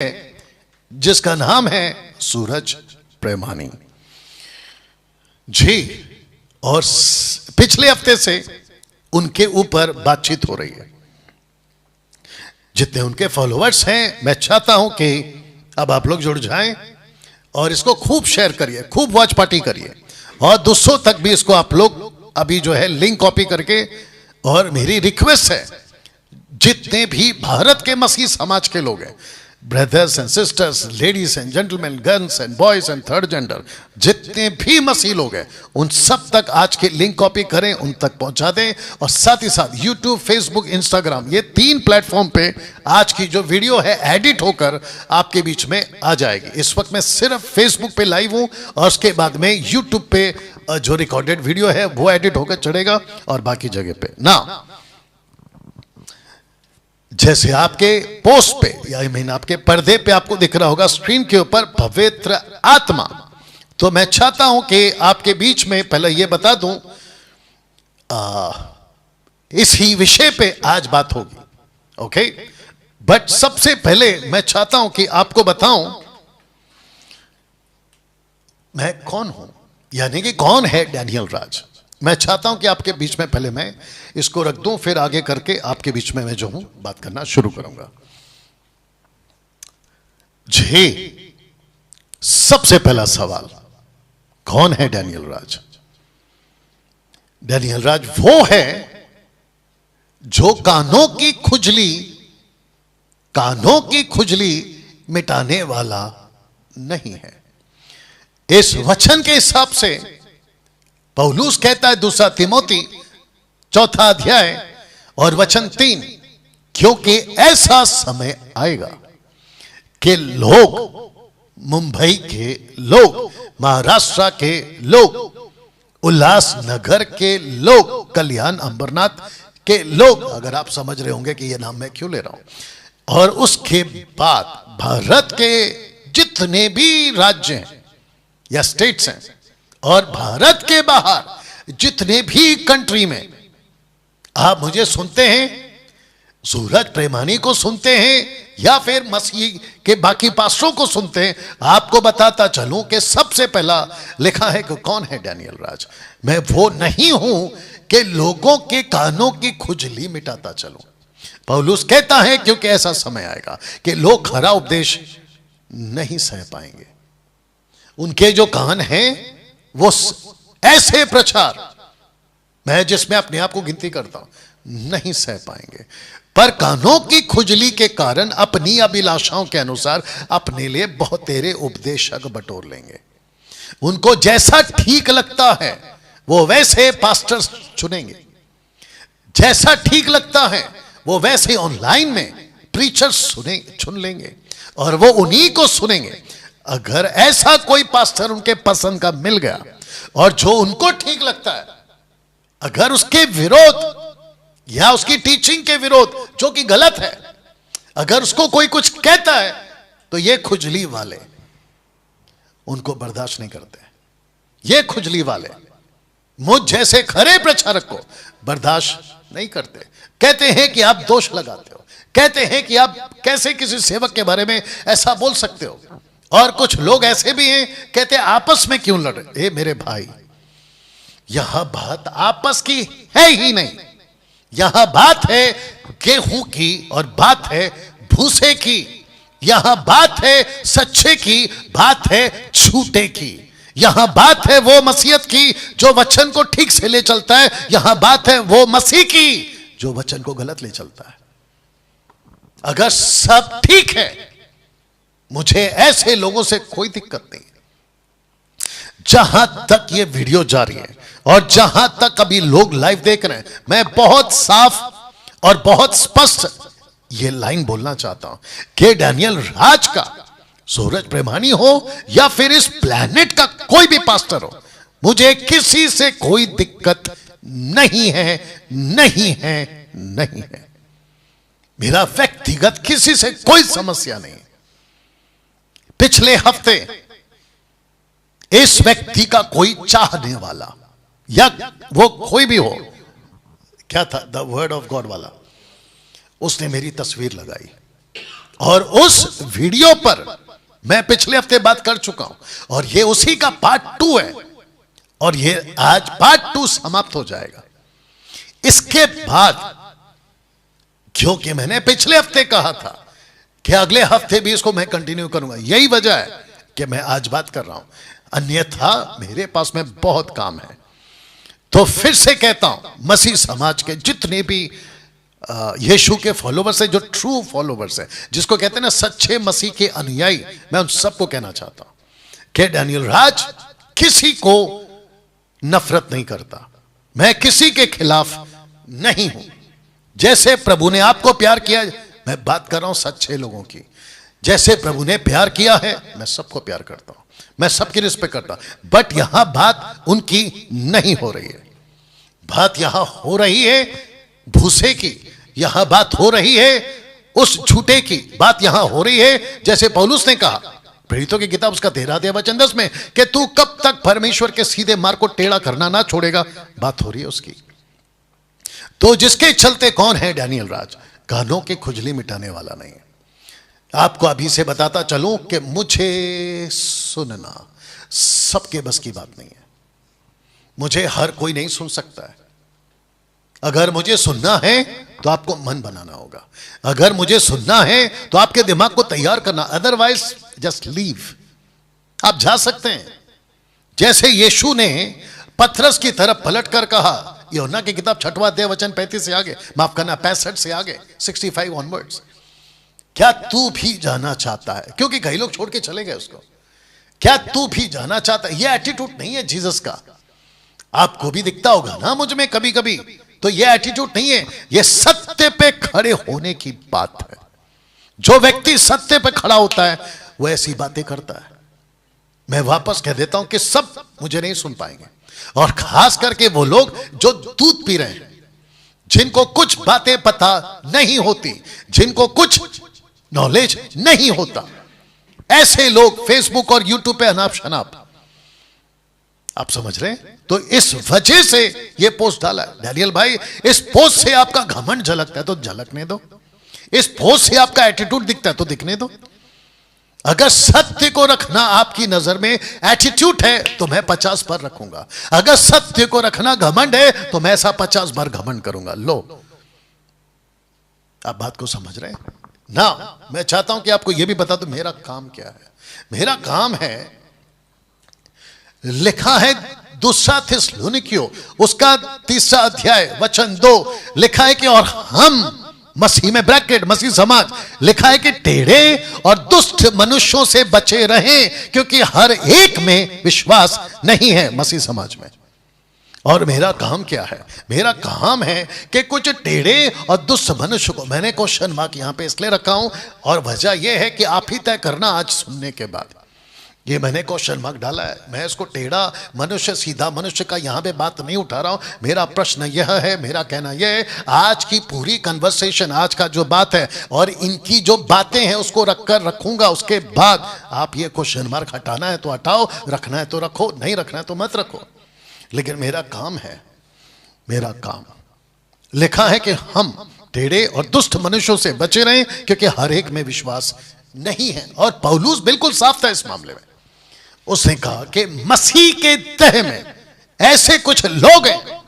जिसका नाम है सूरज प्रेमानी जी। और पिछले हफ्ते से उनके ऊपर बातचीत हो रही है। जितने उनके फॉलोअर्स हैं, मैं चाहता हूं कि अब आप लोग जुड़ जाएं और इसको खूब शेयर करिए, खूब वॉच पार्टी करिए और दूसरों तक भी इसको आप लोग अभी जो है लिंक कॉपी करके। और मेरी रिक्वेस्ट है, जितने भी भारत के मसीह समाज के लोग हैं, brothers and sisters, ladies and gentleman, girls and boys and third gender, जितने भी मसीह लोग हैं, उन सब तक आज के लिंक कॉपी करें, उन तक पहुंचा दें। और साथ ही साथ यूट्यूब, फेसबुक, इंस्टाग्राम, ये 3 प्लेटफॉर्म पे आज की जो वीडियो है एडिट होकर आपके बीच में आ जाएगी। इस वक्त मैं सिर्फ फेसबुक पे लाइव हूं और उसके बाद में यूट्यूब पे जो रिकॉर्डेड वीडियो है वो एडिट होकर चढ़ेगा और बाकी जगह पे ना। जैसे आपके पोस्ट पे या आपके पर्दे पे आपको दिख रहा होगा स्क्रीन के ऊपर पवित्र आत्मा, तो मैं चाहता हूं कि आपके बीच में पहले यह बता दूं, इसी विषय पे आज बात होगी, ओके। बट सबसे पहले मैं चाहता हूं कि आपको बताऊं मैं कौन हूं, यानी कि कौन है डैनियल राज। मैं चाहता हूं कि आपके बीच में पहले मैं इसको रख दूं, फिर आगे करके आपके बीच में मैं जो हूं बात करना शुरू करूंगा जी। सबसे पहला सवाल, कौन है डैनियल राज? डैनियल राज वो है जो कानों की खुजली मिटाने वाला नहीं है। इस वचन के हिसाब से पौलुस कहता है 2 तिमोथी 4 अध्याय और वचन 3, क्योंकि ऐसा समय आएगा कि लोग, मुंबई के लोग, महाराष्ट्र के लोग, उल्लासनगर के लोग, कल्याण अंबरनाथ के लोग, अगर आप समझ रहे होंगे कि यह नाम मैं क्यों ले रहा हूं, और उसके बाद भारत के जितने भी राज्य हैं या स्टेट्स हैं और भारत के बाहर जितने भी कंट्री में आप मुझे सुनते हैं, सूरज प्रेमानी को सुनते हैं या फिर मसीह के बाकी पास्टरों को सुनते हैं, आपको बताता चलूं कि सबसे पहला लिखा है कि कौन है डैनियल राज। मैं वो नहीं हूं कि लोगों के कानों की खुजली मिटाता चलूं। पौलुस कहता है क्योंकि ऐसा समय आएगा कि लोग खरा उपदेश नहीं सह पाएंगे, उनके जो कान हैं वो ऐसे प्रचार, मैं जिसमें अपने आप को गिनती करता हूं, नहीं सह पाएंगे, पर कानों की खुजली के कारण अपनी अभिलाषाओं के अनुसार अपने लिए बहुत तेरे उपदेशक बटोर लेंगे। उनको जैसा ठीक लगता है वो वैसे पास्टर चुनेंगे, जैसा ठीक लगता है वो वैसे ऑनलाइन में प्रीचर चुन लेंगे और वो उन्हीं को सुनेंगे। अगर ऐसा कोई पास्टर उनके पसंद का मिल गया और जो उनको ठीक लगता है, अगर उसके विरोध या उसकी टीचिंग के विरोध, जो कि गलत है, अगर उसको कोई कुछ कहता है, तो ये खुजली वाले उनको बर्दाश्त नहीं करते। ये खुजली वाले मुझ जैसे खरे प्रचारक को बर्दाश्त नहीं करते। कहते हैं कि आप दोष लगाते हो, कहते हैं कि आप कैसे किसी सेवक के बारे में ऐसा बोल सकते हो। और कुछ लोग ऐसे भी हैं, कहते हैं आपस में क्यों लड़ रहे? ए मेरे भाई, यहां बात आपस की है ही नहीं, यहां बात है गेहूं की और बात है भूसे की, यहां बात है सच्चे की, बात है झूठे की, यहां बात है वो मसीहत की जो वचन को ठीक से ले चलता है, यहां बात है वो मसीह की जो वचन को गलत ले चलता है। अगर सब ठीक है, मुझे ऐसे लोगों से कोई दिक्कत नहीं। जहां तक ये वीडियो जारी है और जहां तक अभी लोग लाइव देख रहे हैं, मैं बहुत साफ और बहुत स्पष्ट ये लाइन बोलना चाहता हूं कि डैनियल राज का, सूरज प्रेमानी हो या फिर इस प्लेनेट का कोई भी पास्टर हो, मुझे किसी से कोई दिक्कत नहीं है, नहीं है, नहीं है। मेरा व्यक्तिगत किसी से कोई समस्या नहीं। पिछले हफ्ते इस व्यक्ति का कोई चाहने वाला या वो कोई भी हो, क्या था द वर्ड ऑफ गॉड वाला, उसने मेरी तस्वीर लगाई और उस वीडियो पर मैं पिछले हफ्ते बात कर चुका हूं, और ये उसी का पार्ट 2 है, और ये आज पार्ट 2 समाप्त हो जाएगा। इसके बाद, क्योंकि मैंने पिछले हफ्ते कहा था कि अगले हफ्ते भी इसको मैं कंटिन्यू करूंगा, यही वजह है कि मैं आज बात कर रहा हूं, अन्यथा मेरे पास में बहुत काम है। तो फिर से कहता हूं, मसीह समाज के जितने भी यीशु के फॉलोवर्स है, जो ट्रू फॉलोवर्स है, जिसको कहते हैं ना सच्चे मसीह के अनुयायी, मैं उन सबको कहना चाहता हूं कि डैनियल राज किसी को नफरत नहीं करता, मैं किसी के खिलाफ नहीं हूं। जैसे प्रभु ने आपको प्यार किया, मैं बात कर रहा हूं सच्चे लोगों की, जैसे प्रभु ने प्यार किया है, मैं सबको प्यार करता हूं, मैं सबकी रिस्पेक्ट करता हूं। बट यहां बात उनकी नहीं हो रही है, बात यहां हो रही है भूसे की, यहां बात हो रही है उस झूठे की, बात यहां हो रही है जैसे पौलुस ने कहा प्रेरितों की किताब उसका 13 वचन 10 में कि तू कब तक परमेश्वर के सीधे मार्ग को टेढ़ा करना ना छोड़ेगा, बात हो रही है उसकी। तो जिसके चलते कौन है डैनियल राज, कानों की खुजली मिटाने वाला नहीं है। आपको अभी से बताता चलूं कि मुझे सुनना सबके बस की बात नहीं है, मुझे हर कोई नहीं सुन सकता है। अगर मुझे सुनना है तो आपको मन बनाना होगा, अगर मुझे सुनना है तो आपके दिमाग को तैयार करना, अदरवाइज जस्ट लीव। आप जा सकते हैं, जैसे यीशु ने पतरस की तरफ पलट कर कहा, यूहन्ना की किताब 6वां अध्याय वचन 35 से आगे, माफ करना 65 से आगे, 65 ऑनवर्ड्स, क्या तू भी जाना चाहता है? क्योंकि कई लोग छोड़ के चले गए उसको। क्या तू भी जाना चाहता है? यह एटीट्यूड नहीं है जीसस का, आपको भी दिखता होगा ना मुझ में कभी कभी, तो यह एटीट्यूड नहीं है, यह सत्य पे खड़े होने की बात है। जो व्यक्ति सत्य पे खड़ा होता है वो ऐसी बातें करता है। मैं वापस कह देता हूं कि सब मुझे नहीं सुन पाएंगे, और खास करके वो लोग जो दूध पी रहे हैं, जिनको कुछ बातें पता नहीं होती, जिनको कुछ नॉलेज नहीं होता, ऐसे लोग फेसबुक और यूट्यूब पे अनाप शनाप, आप समझ रहे हैं? तो इस वजह से ये पोस्ट डाला है। डैनियल भाई, इस पोस्ट से आपका घमंड झलकता है तो झलकने दो, इस पोस्ट से आपका एटीट्यूड दिखता है तो दिखने दो। अगर सत्य को रखना आपकी नजर में एटीट्यूड है तो मैं 50 बार रखूंगा, अगर सत्य को रखना घमंड है तो मैं ऐसा 50 बार घमंड करूंगा। लो, आप बात को समझ रहे हैं ना? मैं चाहता हूं कि आपको यह भी बता दूं मेरा काम क्या है। मेरा काम है, लिखा है 2 थिस्सलुनीकियों उसका 3 अध्याय वचन 2, लिखा है कि और हम मसीह में, ब्रैकेट मसीह समाज, लिखा है कि टेढ़े और दुष्ट मनुष्यों से बचे रहें, क्योंकि हर एक में विश्वास नहीं है मसीह समाज में। और मेरा काम क्या है? मेरा काम है कि कुछ टेढ़े और दुष्ट मनुष्य को, मैंने क्वेश्चन मार्क यहां पे इसलिए रखा हूं, और वजह यह है कि आप ही तय करना आज सुनने के बाद, ये मैंने क्वेश्चन मार्क डाला है। मैं इसको टेढ़ा मनुष्य, सीधा मनुष्य का यहां पे बात नहीं उठा रहा हूं। मेरा प्रश्न यह है, मेरा कहना यह है, आज की पूरी कन्वर्सेशन, आज का जो बात है और इनकी जो बातें हैं उसको रखकर रखूंगा। उसके बाद आप ये क्वेश्चन मार्क हटाना है तो हटाओ, रखना है तो रखो, नहीं रखना है तो मत रखो। लेकिन मेरा काम है, मेरा काम, लिखा है कि हम टेढ़े और दुष्ट मनुष्यों से बचे रहें, क्योंकि हर एक में विश्वास नहीं है। और पौलुस बिल्कुल साफ था इस मामले में। उसने कहा कि मसीह के तह में ऐसे कुछ लोग हैं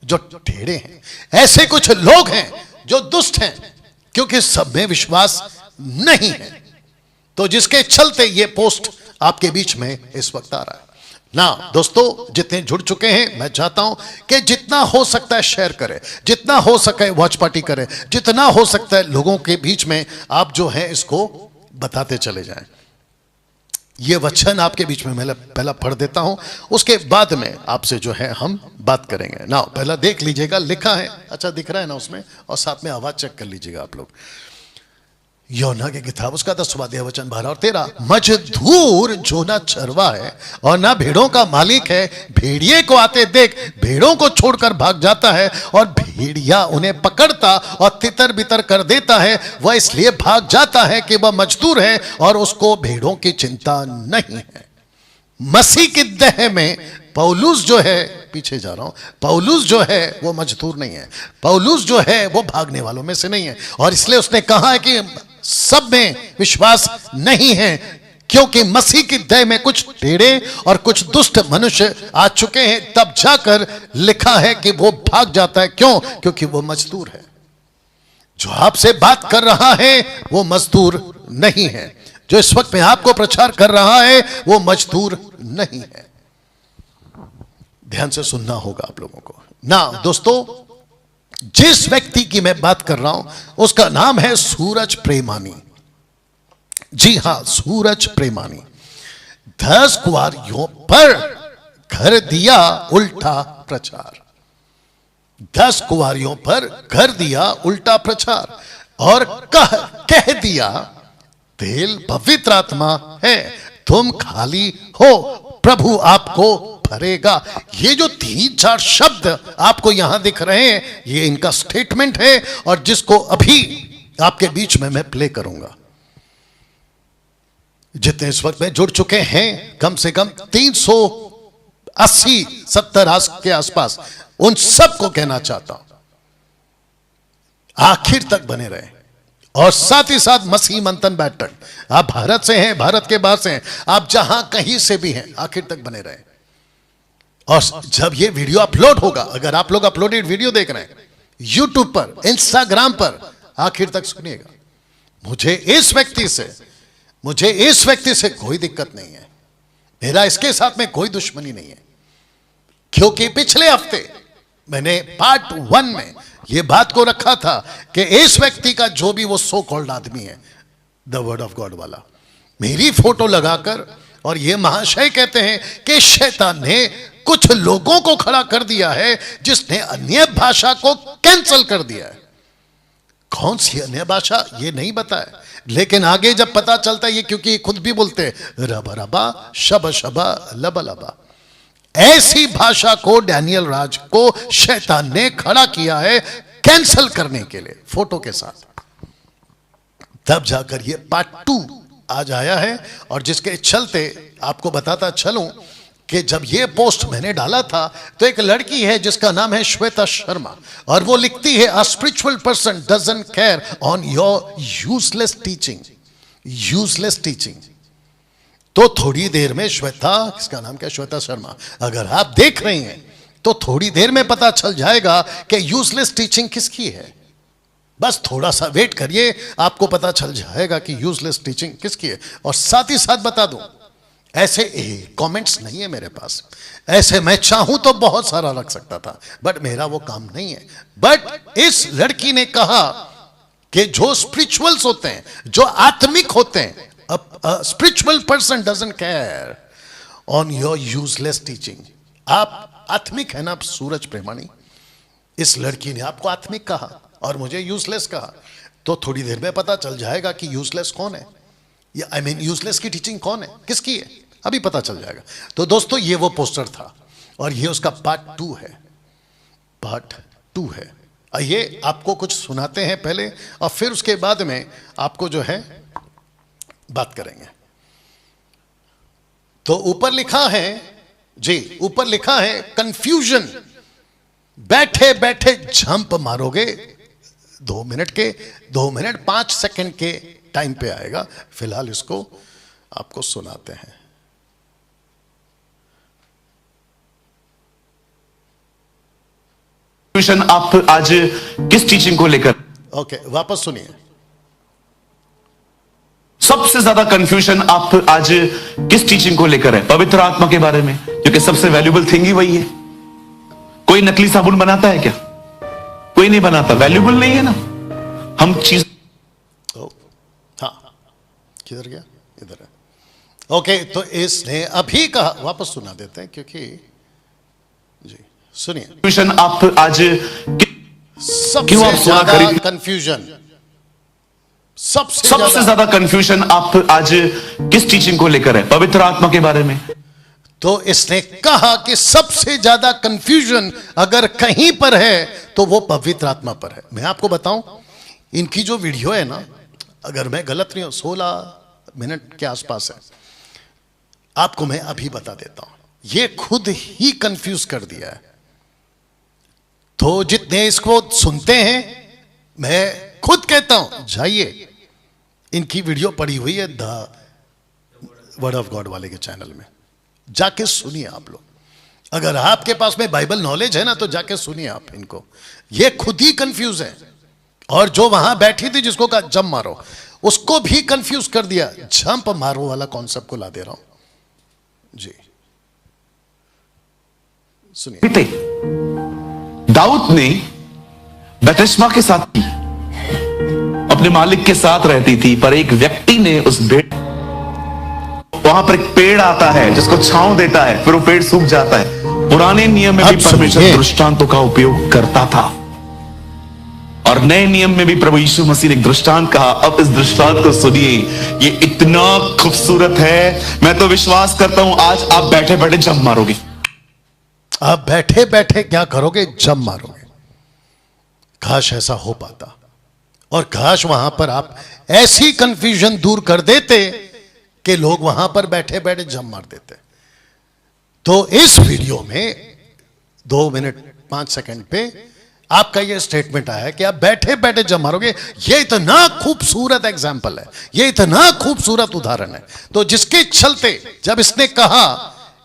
जो टेढ़े हैं, ऐसे कुछ लोग हैं जो दुष्ट हैं, क्योंकि सब में विश्वास नहीं है। तो जिसके चलते ये पोस्ट आपके बीच में इस वक्त आ रहा है ना। दोस्तों, जितने जुड़ चुके हैं, मैं चाहता हूं कि जितना हो सकता है शेयर करें, जितना हो सके वॉच पार्टी करें, जितना हो सकता है लोगों के बीच में आप जो है इसको बताते चले जाएं। ये वचन आपके बीच में मैं पहला पढ़ देता हूं, उसके बाद में आपसे जो है हम बात करेंगे ना। पहला देख लीजिएगा, लिखा है, अच्छा दिख रहा है ना उसमें, और साथ में आवाज चेक कर लीजिएगा आप लोग। यूहन्ना की किताब उसका 10वां अध्याय वचन 12 और 13, मजदूर जो ना चरवा है और ना भेड़ों का मालिक है, भेड़िए को आते देख भेड़ों को छोड़कर भाग जाता है, और भेड़िया उन्हें पकड़ता और तितर बितर कर देता है। वह इसलिए भाग जाता है कि वह मजदूर है और उसको भेड़ों की चिंता नहीं है। मसीह की देह में पौलुस जो है, पीछे जा रहा हूं, पौलुस जो है वो मजदूर नहीं है, पौलुस जो है वो भागने वालों में से नहीं है। और इसलिए उसने कहा है कि सब में विश्वास नहीं है, क्योंकि मसीह की देह में कुछ टेढ़े और कुछ दुष्ट मनुष्य आ चुके हैं। तब जाकर लिखा है कि वो भाग जाता है। क्यों? क्योंकि वो मजदूर है। जो आपसे बात कर रहा है वो मजदूर नहीं है। जो इस वक्त में आपको प्रचार कर रहा है वो मजदूर नहीं है। ध्यान से सुनना होगा आप लोगों को ना दोस्तों। जिस व्यक्ति की मैं बात कर रहा हूं उसका नाम है सूरज प्रेमानी। जी हां, सूरज प्रेमानी। 10 कुंवारियों पर कर दिया उल्टा प्रचार। 10 कुंवारियों पर कर दिया उल्टा प्रचार और कह दिया तेल पवित्र आत्मा है, तुम खाली हो, प्रभु आपको भरेगा। ये जो 3-4 शब्द आपको यहां दिख रहे हैं ये इनका स्टेटमेंट है, और जिसको अभी आपके बीच में मैं प्ले करूंगा। जितने इस वक्त में जुड़ चुके हैं कम से कम 380-70 के आसपास, उन सबको कहना चाहता हूं आखिर तक बने रहे। और साथ ही साथ मसीह मंथन बैठक, आप भारत से हैं, भारत के बाहर से हैं, आप जहां कहीं से भी हैं, आखिर तक बने रहे। और जब ये वीडियो अपलोड होगा, अगर आप लोग अपलोडेड वीडियो देख रहे हैं यूट्यूब पर, इंस्टाग्राम पर, आखिर तक सुनिएगा। मुझे इस व्यक्ति से कोई दिक्कत नहीं है, मेरा इसके साथ में कोई दुश्मनी नहीं है, क्योंकि पिछले हफ्ते मैंने पार्ट 1 में यह बात को रखा था कि इस व्यक्ति का जो भी वो सो कॉल्ड आदमी है, द वर्ड ऑफ गॉड वाला, मेरी फोटो लगाकर, और ये महाशय कहते हैं कि शैतान ने कुछ लोगों को खड़ा कर दिया है जिसने अन्य भाषा को कैंसिल कर दिया है। कौन सी अन्य भाषा ये नहीं बताया, लेकिन आगे जब पता चलता है, ये क्योंकि खुद भी बोलते हैं रबा रबा शब शबा लबा लबा, ऐसी भाषा को डैनियल राज को शैतान ने खड़ा किया है कैंसिल करने के लिए फोटो के साथ। तब जाकर ये पार्ट 2 आज आया है, और जिसके चलते आपको बताता चलूं कि जब ये पोस्ट मैंने डाला था तो एक लड़की है जिसका नाम है श्वेता शर्मा, और वो लिखती है a spiritual person doesn't care on your useless teaching. Useless teaching. तो थोड़ी देर में श्वेता, इसका नाम क्या है, श्वेता शर्मा, अगर आप देख रही हैं तो थोड़ी देर में पता चल जाएगा कि यूजलेस टीचिंग किसकी है। बस थोड़ा सा वेट करिए, आपको पता चल जाएगा कि यूजलेस टीचिंग किसकी है। और साथ ही साथ बता दूं, ऐसे कमेंट्स नहीं है मेरे पास, ऐसे मैं चाहूं तो बहुत सारा रख सकता था, बट मेरा वो काम नहीं है। बट इस लड़की ने कहा कि जो स्पिरिचुअल्स होते हैं, जो आत्मिक होते हैं, a spiritual person doesn't care on your useless teaching। आप आत्मिक है ना सूरज प्रेमानी, इस लड़की ने आपको आत्मिक कहा और मुझे यूजलेस कहा, तो थोड़ी देर में पता चल जाएगा कि यूजलेस कौन है, या आई मीन यूजलेस की टीचिंग कौन है, किसकी है, अभी पता चल जाएगा। तो दोस्तों ये वो पोस्टर था, और ये उसका पार्ट 2 है, पार्ट 2 है। आइए आपको कुछ सुनाते हैं पहले, और फिर उसके बाद में आपको जो है बात करेंगे। तो ऊपर लिखा है जी, ऊपर लिखा है कंफ्यूजन, बैठे बैठे जंप मारोगे 2 मिनट के, 2 मिनट 5 सेकंड के टाइम पे आएगा। फिलहाल इसको आपको सुनाते हैं। कंफ्यूजन आप आज किस टीचिंग को लेकर? ओके, वापस सुनिए। सबसे ज्यादा कंफ्यूजन आप आज किस टीचिंग को लेकर है? पवित्र आत्मा के बारे में, क्योंकि सबसे वैल्यूबल थिंग ही वही है। कोई नकली साबुन बनाता है क्या? कोई नहीं बनाता, वैल्यूबल नहीं है ना। हम चीज हाँ, किधर गया? इधर है। ओके, तो इसने अभी कहा, वापस सुना देते हैं क्योंकि जी सुनिए। कंफ्यूजन आप आज क्यों आप ज्यादा कंफ्यूजन, सबसे ज्यादा कंफ्यूजन आप आज किस टीचिंग को लेकर है? पवित्र आत्मा के बारे में। तो इसने कहा कि सबसे ज्यादा कंफ्यूजन अगर कहीं पर है तो वो पवित्र आत्मा पर है। मैं आपको बताऊं, इनकी जो वीडियो है ना, अगर मैं गलत नहीं हूं 16 मिनट के आसपास है। आपको मैं अभी बता देता हूं, ये खुद ही कंफ्यूज कर दिया है। तो जितने इसको सुनते हैं, मैं खुद कहता हूं जाइए, इनकी वीडियो पड़ी हुई है द वर्ड ऑफ गॉड वाले के चैनल में, जाके सुनिए आप लोग। अगर आपके पास में बाइबल नॉलेज है ना तो जाके सुनिए आप इनको, ये खुद ही कंफ्यूज है। और जो वहां बैठी थी जिसको कहा जंप मारो, उसको भी कंफ्यूज कर दिया। जंप मारो वाला कॉन्सेप्ट को ला दे रहा हूं जी, सुनिए। दाऊद ने बतशबा के साथ अपने मालिक के साथ रहती थी, पर एक व्यक्ति ने उस वहां पर एक पेड़ आता है जिसको छांव देता है, फिर वो पेड़ सूख जाता है। पुराने नियम में भी परमेश्वर दृष्टांतों का उपयोग करता था, और नए नियम में भी प्रभु यीशु मसीह ने एक दृष्टांत कहा। अब इस दृष्टांत को सुनिए, ये इतना खूबसूरत है, मैं तो विश्वास करता हूं आज आप बैठे बैठे जंप मारोगे। आप बैठे बैठे क्या करोगे? जंप मारोगे। काश ऐसा हो पाता, और काश वहां पर आप ऐसी कंफ्यूजन दूर कर देते कि लोग वहां पर बैठे बैठे जंप मार देते। तो इस वीडियो में 2 मिनट 5 सेकंड पे आपका यह स्टेटमेंट आया कि आप बैठे बैठे जंप मारोगे। यह इतना खूबसूरत एग्जाम्पल है, यह इतना खूबसूरत उदाहरण है। तो जिसके चलते जब इसने कहा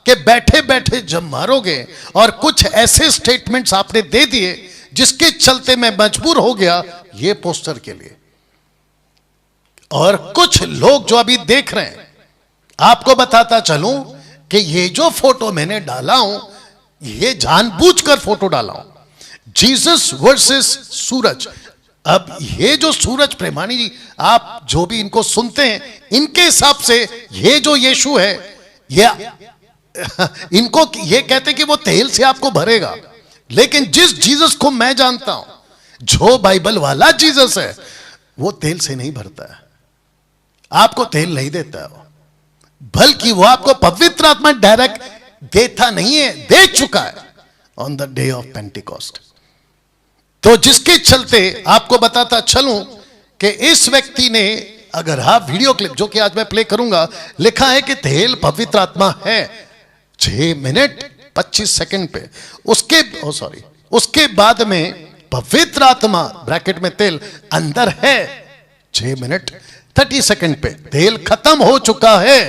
कि बैठे बैठे जंप मारोगे, और कुछ ऐसे स्टेटमेंट्स आपने दे दिए जिसके चलते मैं मजबूर हो गया ये पोस्टर के लिए। और कुछ लोग जो अभी देख रहे हैं, आपको बताता चलूं कि ये जो फोटो मैंने डाला हूं, ये जानबूझकर फोटो डाला हूं, जीसस वर्सेस सूरज। अब ये जो सूरज प्रेमानी जी, आप जो भी इनको सुनते हैं, इनके हिसाब से ये जो यीशु है, ये इनको ये कहते कि वो तेल से आपको भरेगा। लेकिन जिस जीसस को मैं जानता हूं, जो बाइबल वाला जीसस है, वो तेल से नहीं भरता है, आपको तेल नहीं देता है वो, बल्कि वो आपको पवित्र आत्मा डायरेक्ट देता नहीं है, दे चुका है on the day of Pentecost. तो जिसके चलते आपको बताता चलूं कि इस व्यक्ति ने, अगर आप वीडियो क्लिप जो कि आज मैं प्ले करूंगा, लिखा है कि तेल पवित्र आत्मा है 6 मिनट 25 सेकंड पे, उसके बाद में पवित्र आत्मा ब्रैकेट में तेल अंदर है 6 मिनट 30 सेकंड पे। तेल खत्म हो चुका है।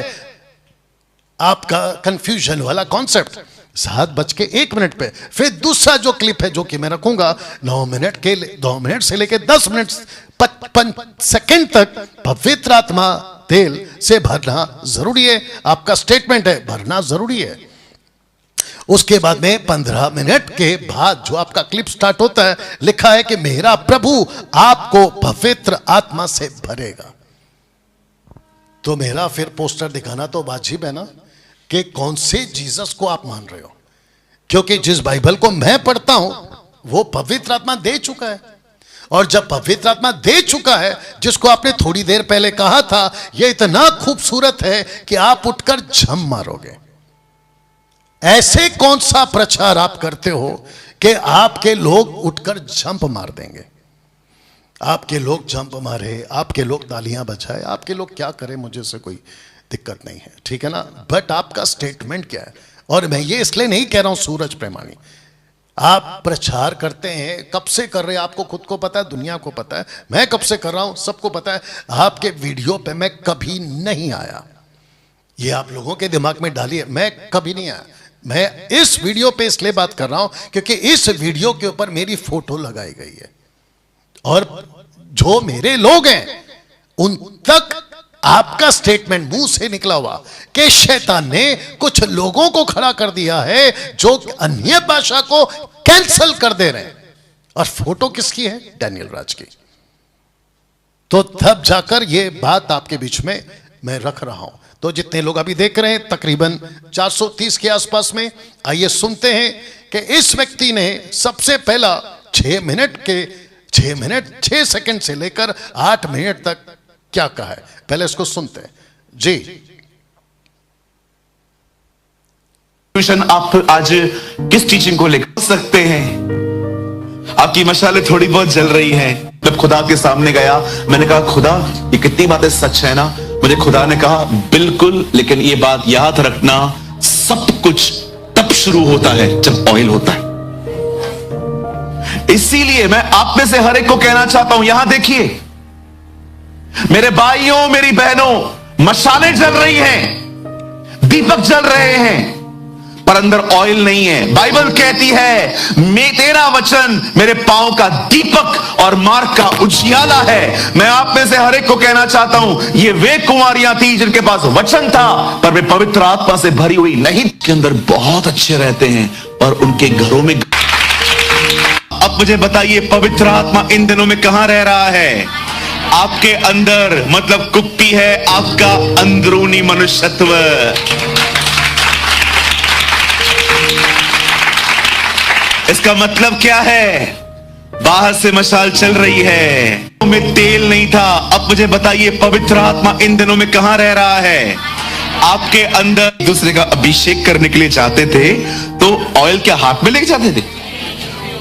आपका कंफ्यूजन वाला कॉन्सेप्ट 7:01 पे। फिर दूसरा जो क्लिप है जो कि मैं रखूंगा 9 मिनट से लेकर 10 मिनट 55 सेकंड तक पवित्र आत्मा तेल से भरना जरूरी है। आपका स्टेटमेंट है भरना जरूरी है। उसके बाद में 15 मिनट के बाद जो आपका क्लिप स्टार्ट होता है, लिखा है कि मेरा प्रभु आपको पवित्र आत्मा से भरेगा। तो मेरा फिर पोस्टर दिखाना तो वाजिब है ना कि कौन से जीसस को आप मान रहे हो, क्योंकि जिस बाइबल को मैं पढ़ता हूं वो पवित्र आत्मा दे चुका है। और जब पवित्र आत्मा दे चुका है, जिसको आपने थोड़ी देर पहले कहा था, यह इतना खूबसूरत है कि आप उठकर झम मारोगे। ऐसे कौन सा प्रचार आप करते हो कि आपके लोग उठकर जंप मार देंगे? आपके लोग जंप मारे, आपके लोग तालियां बजाए, आपके लोग क्या करें, मुझे से कोई दिक्कत नहीं है, ठीक है ना। बट आपका स्टेटमेंट क्या है? और मैं ये इसलिए नहीं कह रहा हूं सूरज प्रेमानी, आप प्रचार करते हैं, कब से कर रहे हैं आपको खुद को पता है, दुनिया को पता है, मैं कब से कर रहा हूं सबको पता है। आपके वीडियो पे मैं कभी नहीं आया, ये आप लोगों के दिमाग में डालिए, मैं कभी नहीं आया। मैं इस वीडियो पे इसलिए बात कर रहा हूं क्योंकि इस वीडियो के ऊपर मेरी फोटो लगाई गई है, और जो मेरे लोग हैं उन तक आपका स्टेटमेंट मुंह से निकला हुआ कि शैतान ने कुछ लोगों को खड़ा कर दिया है जो अन्य भाषा को कैंसिल कर दे रहे हैं। और फोटो किसकी है? डैनियल राज की। तो तब जाकर ये बात आपके बीच में मैं रख रहा हूं। तो जितने लोग अभी देख रहे हैं तकरीबन 430 के आसपास में, आइए सुनते हैं कि इस व्यक्ति ने सबसे पहला 6 मिनट 6 सेकंड से लेकर 8 मिनट तक क्या कहा है। पहले इसको सुनते हैं जी। आप आज किस टीचिंग को लेकर सकते हैं? आपकी मशालें थोड़ी बहुत जल रही हैं। जब खुदा के सामने गया, मैंने कहा खुदा ये कितनी बातें सच है ना, मुझे खुदा ने कहा बिल्कुल, लेकिन ये बात याद रखना, सब कुछ तब शुरू होता है जब ऑयल होता है। इसीलिए मैं आप में से हर एक को कहना चाहता हूं, यहां देखिए मेरे भाइयों मेरी बहनों, मशालें जल रही हैं, दीपक जल रहे हैं, पर अंदर ऑयल नहीं है। बाइबल कहती है तेरा वचन मेरे पांव का दीपक और मार्ग का उजियाला है। मैं आप में से हर एक को कहना चाहता हूं, ये वे कुंवारियां थी जिनके पास वचन था पर वे पवित्र आत्मा से भरी हुई नहीं, के अंदर बहुत अच्छे रहते हैं और उनके घरों में। अब मुझे बताइए, पवित्र आत्मा इन दिनों में कहां रह रहा है? आपके अंदर, मतलब कुप्पी है आपका अंदरूनी मनुष्यत्व। इसका मतलब क्या है? बाहर से मशाल चल रही है, में तेल नहीं था। अब मुझे बताइए, पवित्र आत्मा इन दिनों में कहां रह रहा है? आपके अंदर। दूसरे का अभिषेक करने के लिए जाते थे तो ऑयल क्या हाथ में लेके जाते थे?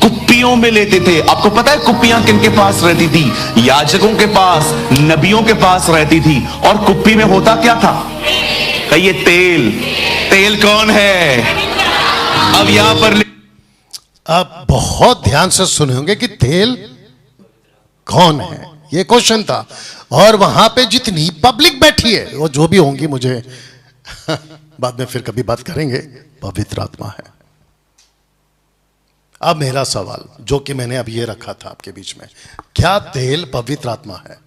कुप्पियों में लेते थे। आपको पता है कुप्पियां किनके पास रहती थी? याजकों के पास, नबियों के पास रहती थी। और कुप्पी में होता क्या था? कहिए तेल। तेल कौन है? अब यहां पर आप बहुत ध्यान से सुने होंगे कि तेल कौन है, ये क्वेश्चन था। और वहां पे जितनी पब्लिक बैठी है, वो जो भी होंगी, मुझे बाद में फिर कभी बात करेंगे, पवित्र आत्मा है। अब मेरा सवाल जो कि मैंने अब ये रखा था आपके बीच में, क्या तेल पवित्र आत्मा है?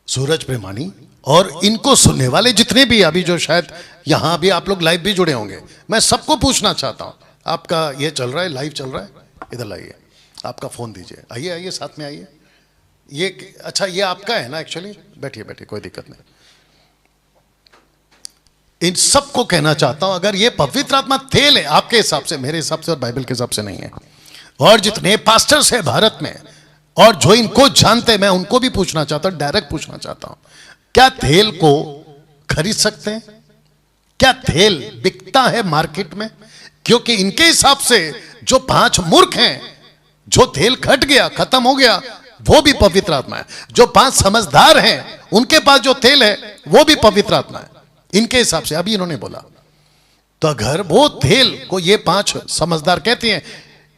सूरज प्रेमानी और इनको सुनने वाले जितने भी अभी जो शायद यहां भी आप लोग लाइव भी जुड़े होंगे, मैं सबको पूछना चाहता हूं, आपका ये चल रहा है, लाइव चल रहा है, इधर लाइए, आपका फोन दीजिए, आइए आइए साथ में आइए। ये अच्छा, ये आपका है ना? एक्चुअली बैठिए बैठिए, कोई दिक्कत नहीं। इन सबको कहना चाहता हूं, अगर ये पवित्र आत्मा तेल है आपके हिसाब से, मेरे हिसाब से और बाइबल के हिसाब से नहीं है, और जितने पास्टर्स हैं भारत में और जो इनको जानते हैं, मैं उनको भी पूछना चाहता हूं, डायरेक्ट पूछना चाहता हूं, क्या तेल को खरीद सकते हैं? क्या तेल बिकता है मार्केट में? क्योंकि इनके हिसाब से जो 5 मूर्ख हैं, जो तेल घट गया, खत्म हो गया, वो भी पवित्र आत्मा है। जो 5 समझदार हैं, उनके पास जो तेल है वो भी पवित्र आत्मा है इनके हिसाब से। अभी इन्होंने बोला, तो अगर वो तेल को ये 5 समझदार कहते हैं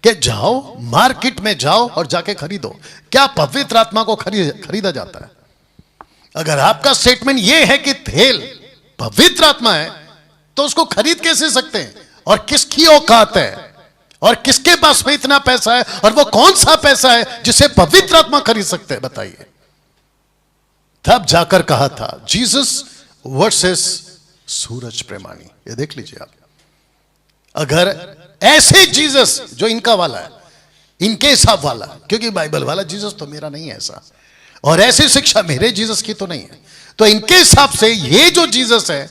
कि जाओ मार्केट में जाओ और जाके खरीदो, क्या पवित्र आत्मा को खरीदा जाता है? अगर आपका स्टेटमेंट ये है कि तेल पवित्र आत्मा है, तो उसको खरीद कैसे सकते हैं? और किसकी औकात है? और किसके पास में इतना पैसा है? और वो कौन सा पैसा है जिसे पवित्र आत्मा खरीद सकते हैं? बताइए। तब जाकर कहा था जीसस वर्सेस सूरज प्रेमानी। ये देख लीजिए आप। अगर ऐसे जीसस जो इनका वाला है, इनके हिसाब वाला, क्योंकि बाइबल वाला जीसस तो मेरा नहीं है ऐसा, और ऐसी शिक्षा मेरे जीसस की तो नहीं है, तो इनके हिसाब से ये जो जीसस है,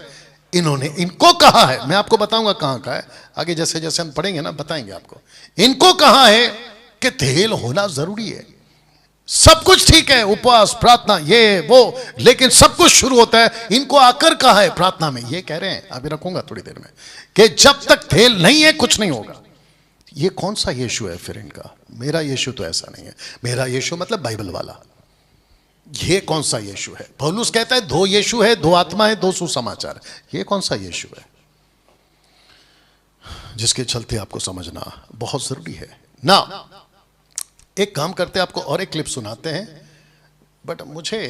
इन्होंने इनको कहा है, मैं आपको बताऊंगा कहां का है, आगे जैसे जैसे हम पढ़ेंगे ना बताएंगे आपको। इनको कहा है कि तेल होना जरूरी है। सब कुछ ठीक है, उपवास प्रार्थना ये वो, लेकिन सब कुछ शुरू होता है, इनको आकर कहा है प्रार्थना में, ये कह रहे हैं, अभी रखूंगा थोड़ी देर में, कि जब तक तेल नहीं है कुछ नहीं होगा। ये कौन सा यीशु है फिर इनका? मेरा यीशु तो ऐसा नहीं है। मेरा यीशु मतलब बाइबल वाला। ये कौन सा यीशु है? पौलुस कहता है 2 यीशु है, 2 आत्मा है, 2 सुसमाचार। ये कौन सा यीशु है जिसके चलते आपको समझना बहुत जरूरी है ना। एक काम करते हैं, आपको और एक क्लिप सुनाते हैं, बट मुझे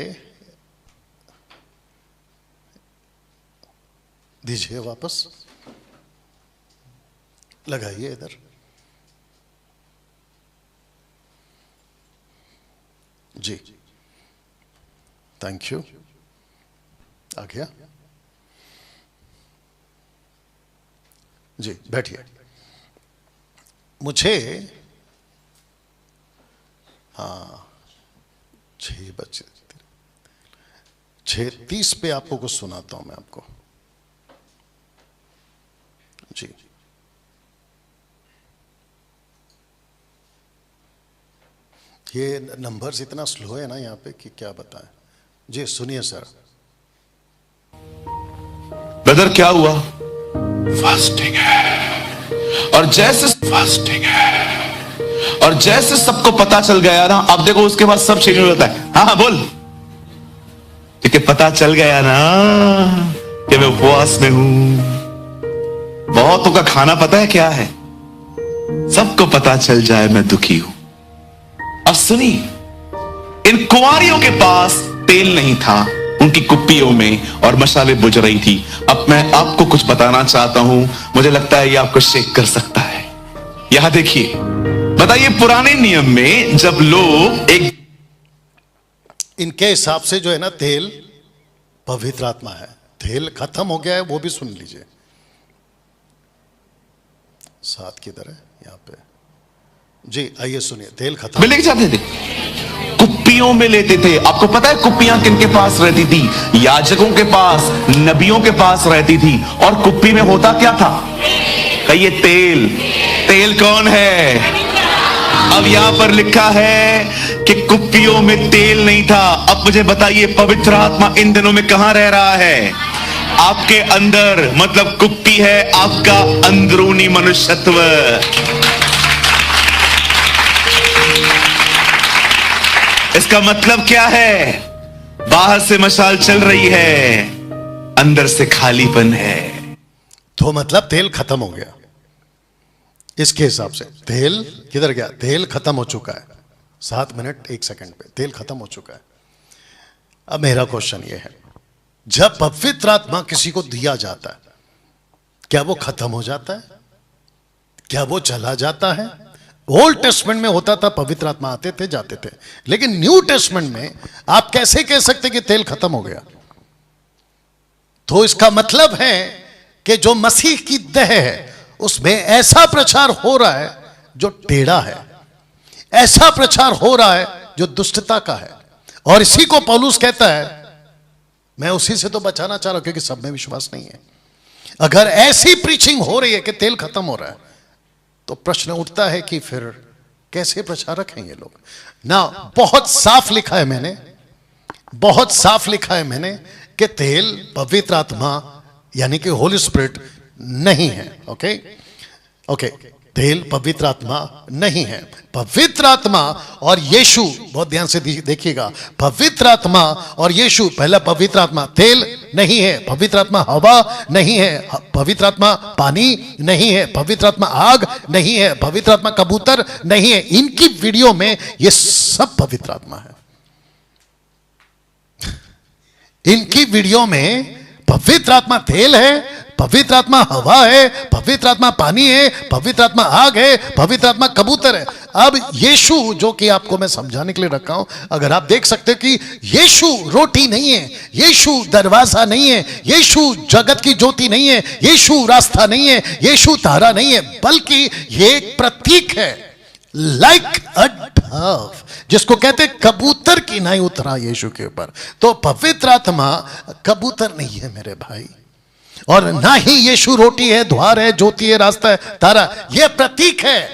दीजिए वापस, लगाइए इधर। जी थैंक यू। आ गया जी, बैठिए। मुझे 6:30 पे आपको कुछ सुनाता हूं मैं आपको जी। ये नंबर्स इतना स्लो है ना यहाँ पे कि क्या बताएं। जी सुनिए सर। ब्रदर क्या हुआ? फास्टिंग है, और जैसे फास्टिंग है, और जैसे सबको पता चल गया ना, अब देखो उसके बाद सब चेंज हो जाता है। हाँ हाँ बोल। क्योंकि पता चल गया ना कि मैं उपवास में हूं। बहुतों का खाना पता है क्या है? सबको पता चल जाए मैं दुखी हूं। अब सुनिए, इन कुंवारियों के पास तेल नहीं था, उनकी कुप्पियों में और मशाले बुझ रही थी। अब मैं आपको कुछ बताना चाहता हूं, मुझे लगता है ये आपको शेक कर सकता है। यहां देखिए, बताइए पुराने नियम में जब लोग एक इनके हिसाब से जो है ना, तेल पवित्र आत्मा है। तेल खत्म हो गया है, वो भी सुन लीजिए। साथ किधर है? यहाँ पे जी, आइए सुनिए। तेल खत्म में लेके जाते थे, कुप्पियों में लेते थे। आपको पता है कुप्पियां किनके पास रहती थी? याजकों के पास, नबियों के पास रहती थी। और कुप्पी में होता क्या था? कहिए तेल। तेल कौन है? अब यहां पर लिखा है कि कुप्पियों में तेल नहीं था। अब मुझे बताइए, पवित्र आत्मा इन दिनों में कहां रह रहा है? आपके अंदर। मतलब कुप्पी है आपका अंदरूनी मनुष्यत्व। इसका मतलब क्या है? बाहर से मशाल चल रही है, अंदर से खालीपन है। तो मतलब तेल खत्म हो गया। इसके हिसाब से तेल किधर गया? तेल खत्म हो चुका है। 7 मिनट 1 सेकंड पे तेल खत्म हो चुका है। अब मेरा क्वेश्चन ये है, जब पवित्र आत्मा किसी को दिया जाता है, क्या वो खत्म हो जाता है? क्या वो चला जाता है? ओल्ड टेस्टमेंट में होता था, पवित्र आत्मा आते थे जाते थे, लेकिन न्यू टेस्टमेंट में आप कैसे कह सकते कि तेल खत्म हो गया? तो इसका मतलब है कि जो मसीह की देह है उसमें ऐसा प्रचार हो रहा है जो टेढ़ा है, ऐसा प्रचार हो रहा है जो दुष्टता का है। और इसी को पौलुस कहता है, मैं उसी से तो बचाना चाह रहा हूं क्योंकि सब में विश्वास नहीं है। अगर ऐसी प्रीचिंग हो रही है कि तेल खत्म हो रहा है, तो प्रश्न उठता है कि फिर कैसे प्रचारक हैं ये लोग? ना, बहुत साफ लिखा है मैंने, बहुत साफ लिखा है मैंने कि तेल पवित्र आत्मा यानी कि होली स्पिरिट नहीं है। ओके ओके, तेल पवित्र आत्मा नहीं है। पवित्र आत्मा और यीशु, बहुत ध्यान से देखिएगा, पवित्र आत्मा और यीशु, पहला पवित्र आत्मा तेल नहीं है, पवित्र आत्मा हवा नहीं है, पवित्र आत्मा पानी नहीं है, पवित्र आत्मा आग नहीं है, पवित्र आत्मा कबूतर नहीं है। इनकी वीडियो में ये सब पवित्र आत्मा है। इनकी वीडियो में पवित्र आत्मा तेल है, पवित्र आत्मा हवा है, पवित्र आत्मा पानी है, पवित्र आत्मा आग है, पवित्र आत्मा कबूतर है। अब यीशु, जो कि आपको मैं समझाने के लिए रखा हूं, अगर आप देख सकते कि यीशु रोटी नहीं है, यीशु दरवाजा नहीं है, यीशु जगत की ज्योति नहीं है, यीशु रास्ता नहीं है, यीशु तारा नहीं है, बल्कि ये एक प्रतीक है। लाइक अ डव, जिसको कहते कबूतर की नहीं उतरा यीशु के ऊपर। तो पवित्र आत्मा कबूतर नहीं है मेरे भाई, और ना ही यीशु रोटी है, द्वार है, ज्योति है, रास्ता है, तारा। यह प्रतीक है,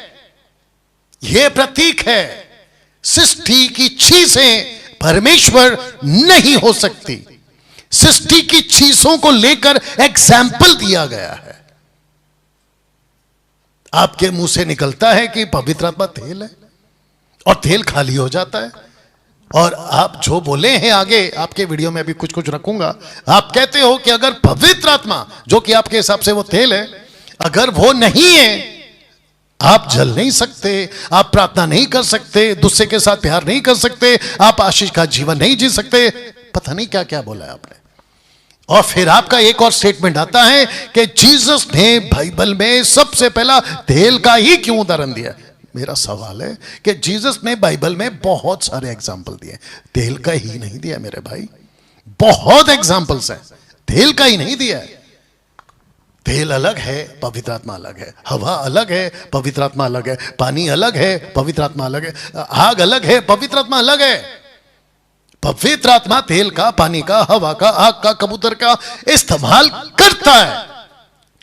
यह प्रतीक है। सृष्टि की चीजें परमेश्वर नहीं हो सकती। सृष्टि की चीजों को लेकर एग्जाम्पल दिया गया है। आपके मुंह से निकलता है कि पवित्र आत्मा तेल है, और तेल खाली हो जाता है। और आप जो बोले हैं, आगे आपके वीडियो में भी कुछ कुछ रखूंगा, आप कहते हो कि अगर पवित्र आत्मा, जो कि आपके हिसाब से वो तेल है, अगर वो नहीं है, आप जल नहीं सकते, आप प्रार्थना नहीं कर सकते, दूसरे के साथ प्यार नहीं कर सकते, आप आशीष का जीवन नहीं जी सकते। पता नहीं क्या क्या बोला है आपने। और फिर आपका एक और स्टेटमेंट आता है कि जीसस ने बाइबल में सबसे पहला तेल का ही क्यों उदाहरण दिया। मेरा सवाल है कि जीसस ने बाइबल में बहुत सारे एग्जाम्पल दिए, तेल का ही नहीं दिया मेरे भाई। बहुत एग्जाम्पल्स हैं, तेल का ही नहीं दिया है। तेल अलग है, पवित्र आत्मा अलग है, हवा अलग है, पवित्र आत्मा अलग है, पानी अलग है, पवित्र आत्मा अलग है, आग अलग है, पवित्र आत्मा अलग है। पवित्र आत्मा तेल का, पानी का, हवा का, आग का, कबूतर का इस्तेमाल करता है,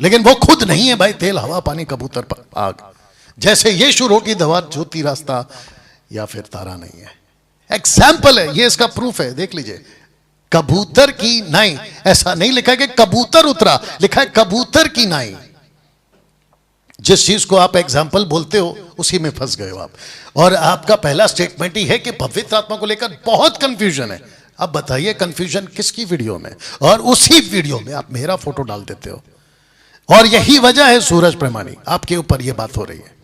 लेकिन वो खुद नहीं है भाई। तेल, हवा, पानी, कबूतर, आग। जैसे यीशु रोटी, द्वार, ज्योति, रास्ता या फिर तारा नहीं है। एग्जाम्पल है, ये इसका प्रूफ है, देख लीजिए। कबूतर की नाई, ऐसा नहीं लिखा है कि कबूतर उतरा, लिखा है कबूतर की नाई। जिस चीज को आप एग्जाम्पल बोलते हो उसी में फंस गए हो आप। और आपका पहला स्टेटमेंट ही है कि पवित्र आत्मा को लेकर बहुत कंफ्यूजन है। अब बताइए कंफ्यूजन किसकी वीडियो में, और उसी वीडियो में आप मेरा फोटो डाल देते हो। और यही वजह है सूरज प्रेमानी आपके ऊपर यह बात हो रही है।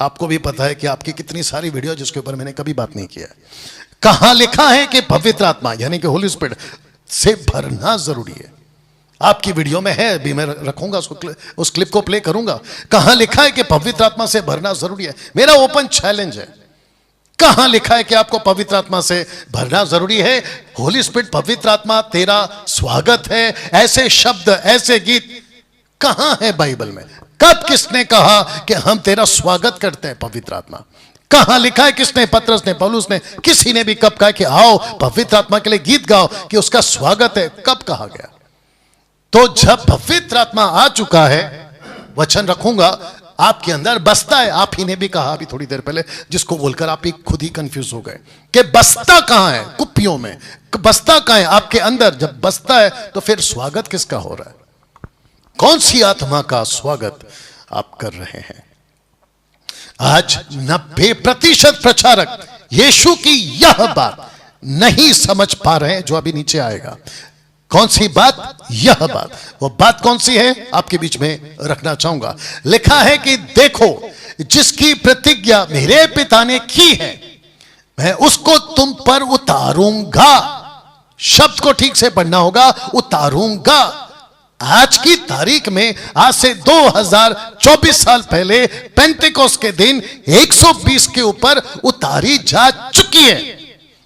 आपको भी पता है कि आपकी कितनी सारी वीडियो जिसके ऊपर मैंने कभी बात नहीं किया। कहां लिखा है कि पवित्र आत्मा यानी कि होली स्पिरिट से भरना जरूरी है? आपकी वीडियो में है, अभी मैं रखूंगा उसको, उस क्लिप को प्ले करूंगा। कहां लिखा है कि पवित्र आत्मा से भरना जरूरी है? मेरा ओपन चैलेंज है, कहां लिखा है कि आपको पवित्र आत्मा से भरना जरूरी है? होली स्पिरिट पवित्र आत्मा तेरा स्वागत है, ऐसे शब्द ऐसे गीत कहां है बाइबल में? कब किसने कहा कि हम तेरा स्वागत करते हैं पवित्र आत्मा? कहां लिखा है? किसने? पतरस ने, पौलुस ने, किसी ने भी कब कहा कि आओ पवित्र आत्मा के लिए गीत गाओ कि उसका स्वागत है? कब कहा गया? तो जब पवित्र आत्मा आ चुका है, वचन रखूंगा आपके अंदर बसता है। आप ही ने भी कहा अभी थोड़ी देर पहले, जिसको बोलकर आप ही खुद ही कंफ्यूज हो गए कि बसता कहां है? कुप्पियों में बसता कहां है? आपके अंदर जब बसता है तो फिर स्वागत किसका हो रहा है? कौन सी आत्मा का स्वागत आप कर रहे हैं? आज 90% प्रचारक यीशु की यह बात नहीं समझ पा रहे हैं, जो अभी नीचे आएगा। कौन सी बात? यह बात। वो बात कौन सी है आपके बीच में रखना चाहूंगा। लिखा है कि देखो जिसकी प्रतिज्ञा मेरे पिता ने की है मैं उसको तुम पर उतारूंगा। शब्द को ठीक से पढ़ना होगा, उतारूंगा। आज की तारीख में, आज से 2024 साल पहले पेंटेकोस्ट के दिन 120 के ऊपर उतारी जा चुकी है।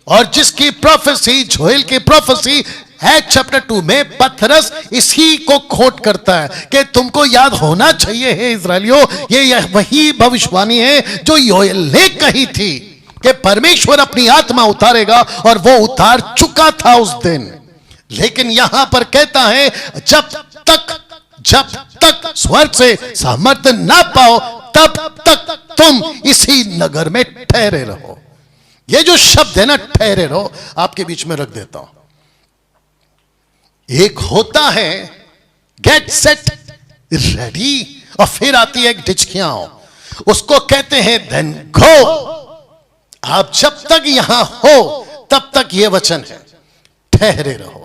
और जिसकी प्रोफेसी, जोएल की प्रोफेसी एक्ट चैप्टर 2 में पतरस इसी को कोट करता है कि तुमको याद होना चाहिए है इस्राएलियों, ये वही भविष्यवाणी है जो योएल ने कही थी कि परमेश्वर अपनी आत्मा उतारेगा, और वो उतार चुका था उस दिन। लेकिन यहां पर कहता है जब तक स्वर्ग से सामर्थ्य ना पाओ तब तक तुम इसी नगर में ठहरे रहो। ये जो शब्द है ना, ठहरे रहो, आपके बीच में रख देता हूं। एक होता है गेट सेट रेडी, और फिर आती है एक डिचकियां, उसको कहते हैं देन गो। आप जब तक यहां हो तब तक यह वचन है, ठहरे रहो।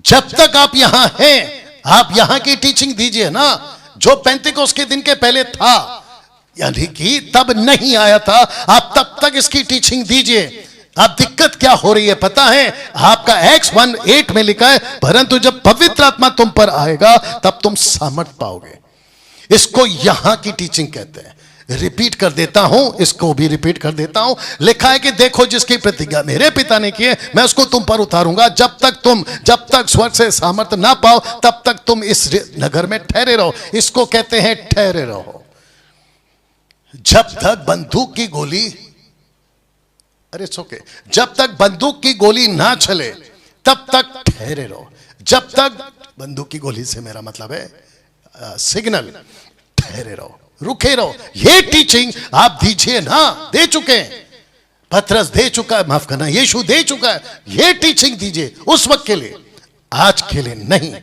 जब तक आप यहां हैं, आप यहां की टीचिंग दीजिए ना, जो पेंटेकोस्ट के दिन के पहले था, यानी कि तब नहीं आया था, आप तब तक इसकी टीचिंग दीजिए। अब दिक्कत क्या हो रही है पता है? आपका Acts 1:8 में लिखा है परंतु जब पवित्र आत्मा तुम पर आएगा तब तुम सामर्थ पाओगे। इसको यहां की टीचिंग कहते हैं। रिपीट कर देता हूं, इसको भी रिपीट कर देता हूं। लिखा है कि देखो जिसकी प्रतिज्ञा मेरे पिता ने की है मैं उसको तुम पर उतारूंगा। जब तक स्वर्ग से सामर्थ ना पाओ तब तक तुम इस नगर में ठहरे रहो। इसको कहते हैं ठहरे रहो। जब तक बंदूक की गोली, अरे ओके, जब तक बंदूक की गोली ना चले तब तक ठहरे रहो। जब तक बंदूक की गोली से मेरा मतलब है सिग्नल, ठहरे रहो, रुके रहो। ये टीचिंग आप दीजिए ना, दे चुके हैं, पतरस दे चुका है, माफ करना यीशु दे चुका है। ये टीचिंग दीजिए उस वक्त के लिए, आज के लिए नहीं।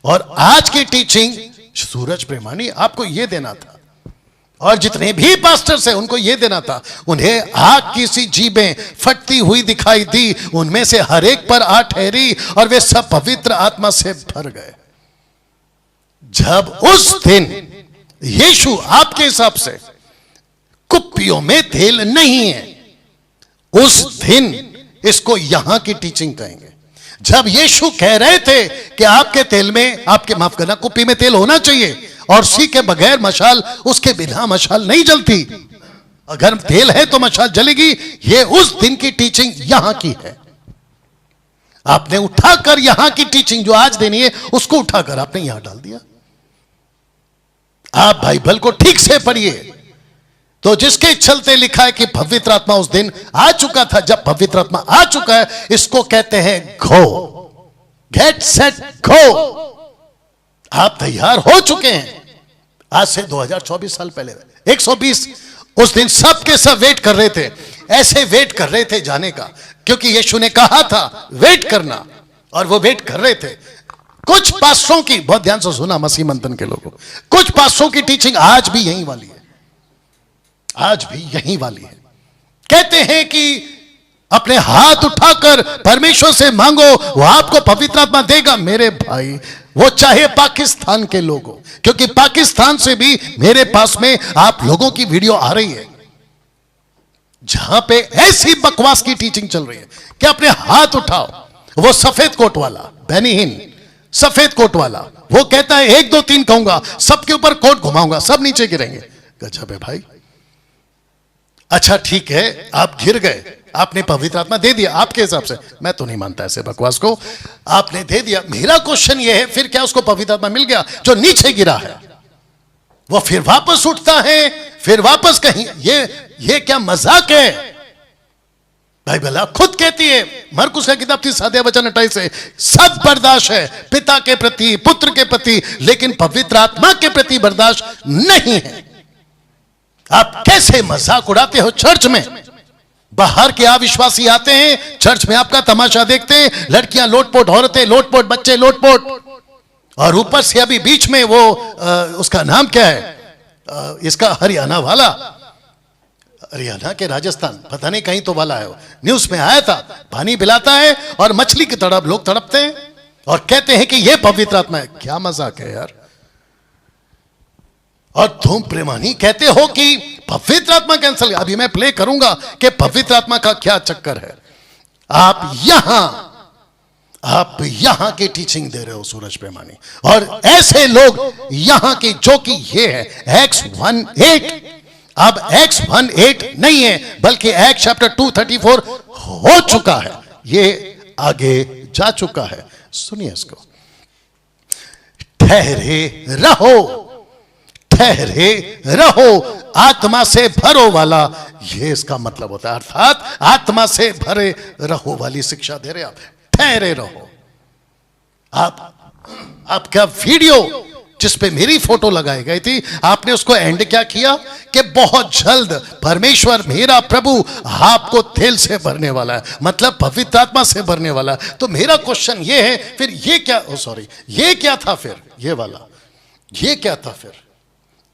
और आज की टीचिंग सूरज प्रेमानी आपको यह देना था, और जितने भी पास्टर्स हैं उनको यह देना था। उन्हें आग की सी जीभें फटती हुई दिखाई दी, उनमें से हर एक पर आ ठहरी और वे सब पवित्र आत्मा से भर गए। जब उस दिन यीशु आपके हिसाब से कुप्पियों में तेल नहीं है, उस दिन इसको यहां की टीचिंग कहेंगे। जब यीशु कह रहे थे कि आपके तेल में, आपके माफ करना, कुप्पी में तेल होना चाहिए और सी के बगैर मशाल, उसके बिना मशाल नहीं जलती। अगर तेल है तो मशाल जलेगी। ये उस दिन की टीचिंग यहां की है। आपने उठाकर यहां की टीचिंग जो आज देनी है उसको उठाकर आपने यहां डाल दिया। आप बाइबल को ठीक से पढ़िए तो जिसके चलते लिखा है कि पवित्र आत्मा उस दिन आ चुका था। जब पवित्र आत्मा आ चुका है इसको कहते हैं गो, गेट सेट गो। आप तैयार हो चुके हैं। आज से 2024 साल पहले 120 उस दिन सब के सब वेट कर रहे थे, ऐसे वेट कर रहे थे जाने का, क्योंकि यीशु ने कहा था वेट करना, और वो वेट कर रहे थे। कुछ पास्टरों की, बहुत ध्यान से सुना मसीह मंथन के लोगों, कुछ पास्टरों की टीचिंग आज भी यही वाली है, आज भी यही वाली है। कहते हैं कि अपने हाथ उठाकर परमेश्वर से मांगो, वो आपको पवित्र आत्मा देगा। मेरे भाई, वो चाहे पाकिस्तान के लोग हो, क्योंकि पाकिस्तान से भी मेरे पास में आप लोगों की वीडियो आ रही है जहां पे ऐसी बकवास की टीचिंग चल रही है कि अपने हाथ उठाओ। वो सफेद कोट वाला बेनीहीन, सफेद कोट वाला, वो कहता है 1 2 3 कहूंगा, सबके ऊपर कोट घुमाऊंगा, सब नीचे गिरेंगे। गजब है भाई। अच्छा ठीक है, आप गिर गए, आपने पवित्र आत्मा दे दिया आपके हिसाब से, मैं तो नहीं मानता ऐसे बकवास को। आपने दे दिया, मेरा क्वेश्चन यह है, फिर क्या उसको पवित्र आत्मा मिल गया? जो नीचे गिरा है वो फिर वापस उठता है, फिर वापस कहीं, ये क्या मजाक है? बाइबल खुद कहती है, मरकुस की किताब 30:28 से, सब बर्दाश्त है पिता के प्रति, पुत्र के प्रति, लेकिन पवित्र आत्मा के प्रति बर्दाश्त नहीं है। आप कैसे मजाक उड़ाते हो चर्च में? बाहर के अविश्वासी आते हैं, चर्च में आपका तमाशा देखते हैं, लड़कियां लोटपोट, औरतें लोटपोट, बच्चे लोटपोट, और ऊपर से अभी बीच में वो उसका नाम क्या है, इसका हरियाणा वाला, हरियाणा के राजस्थान पता नहीं कहीं तो वाला है, वो न्यूज में आया था, पानी पिलाता है और मछली की तड़प लोग तड़पते हैं और कहते हैं कि यह पवित्र आत्मा है। क्या मजाक है यार। और तुम प्रेमानी कहते हो कि पवित्र आत्मा कैंसिल। अभी मैं प्ले करूंगा कि पवित्र आत्मा का क्या चक्कर है। आप यहां की टीचिंग दे रहे हो सूरज प्रेमानी, और ऐसे लोग यहां की, जो कि ये है Acts 1:8, अब Acts 1:8 नहीं है, बल्कि Acts chapter 2:34 हो चुका है, ये आगे जा चुका है। सुनिए इसको, ठहरे रहो, आत्मा से भरो वाला, ये इसका मतलब होता है, अर्थात आत्मा से भरे रहो वाली शिक्षा दे रहे आप। ठहरे रहो। आपका वीडियो जिस पे मेरी फोटो लगाई गई थी, आपने उसको एंड क्या किया कि बहुत जल्द परमेश्वर मेरा प्रभु आपको तेल से भरने वाला है, मतलब पवित्र आत्मा से भरने वाला है। तो मेरा क्वेश्चन ये है, फिर ये क्या, ये क्या था फिर, ये वाला, ये क्या था फिर?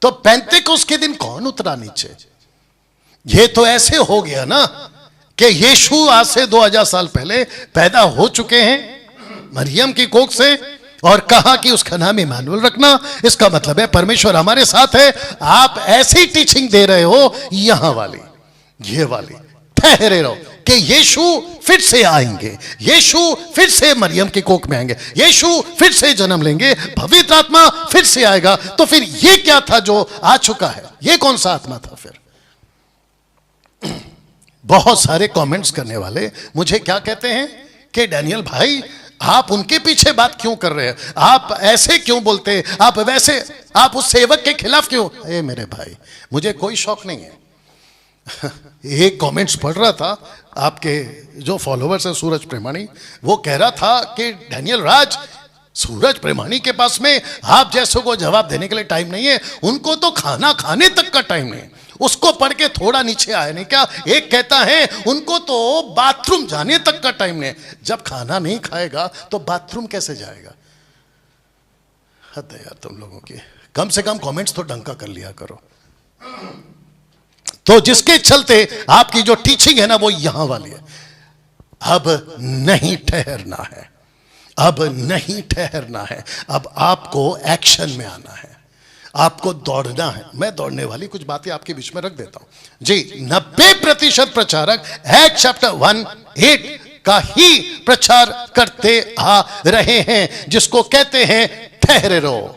तो पेंतेकोस्त के दिन कौन उतरा नीचे? ये तो ऐसे हो गया ना कि यीशु आज से 2000 साल पहले पैदा हो चुके हैं मरियम की कोख से, और कहा कि उसका नाम इमानुएल रखना। इसका मतलब है परमेश्वर हमारे साथ है। आप ऐसी टीचिंग दे रहे हो, यहां वाली, ये वाली, ठहरे रहो कि यीशु फिर से आएंगे, यीशु फिर से मरियम की कोख में आएंगे, यीशु फिर से जन्म लेंगे, पवित्र आत्मा फिर से आएगा। तो फिर ये क्या था जो आ चुका है? ये कौन सा आत्मा था फिर? बहुत सारे कमेंट्स करने वाले मुझे क्या कहते हैं कि डैनियल भाई, आप उनके पीछे बात क्यों कर रहे हैं, आप ऐसे क्यों बोलते हैं, आप वैसे, आप उस सेवक के खिलाफ क्यों? ए मेरे भाई, मुझे कोई शौक नहीं है। एक कमेंट्स पढ़ रहा था, आपके जो फॉलोवर्स है सूरज प्रेमानी, वो कह रहा था कि डैनियल राज, सूरज प्रेमानी के पास में आप जैसों को जवाब देने के लिए टाइम नहीं है, उनको तो खाना खाने तक का टाइम नहीं है। उसको पढ़ के थोड़ा नीचे आया नहीं क्या? एक कहता है उनको तो बाथरूम जाने तक का टाइम नहीं है। जब खाना नहीं खाएगा तो बाथरूम कैसे जाएगा? हद है यार तुम लोगों की। कम से कम कमेंट्स तो ढंग का कर लिया करो। तो जिसके चलते आपकी जो टीचिंग है ना, वो यहां वाली है। अब नहीं ठहरना है, अब नहीं ठहरना है, अब आपको एक्शन में आना है, आपको दौड़ना है। मैं दौड़ने वाली कुछ बातें आपके बीच में रख देता हूं जी। 90% प्रचारक Acts chapter 1:8 का ही प्रचार करते आ रहे हैं, जिसको कहते हैं ठहरे रहो,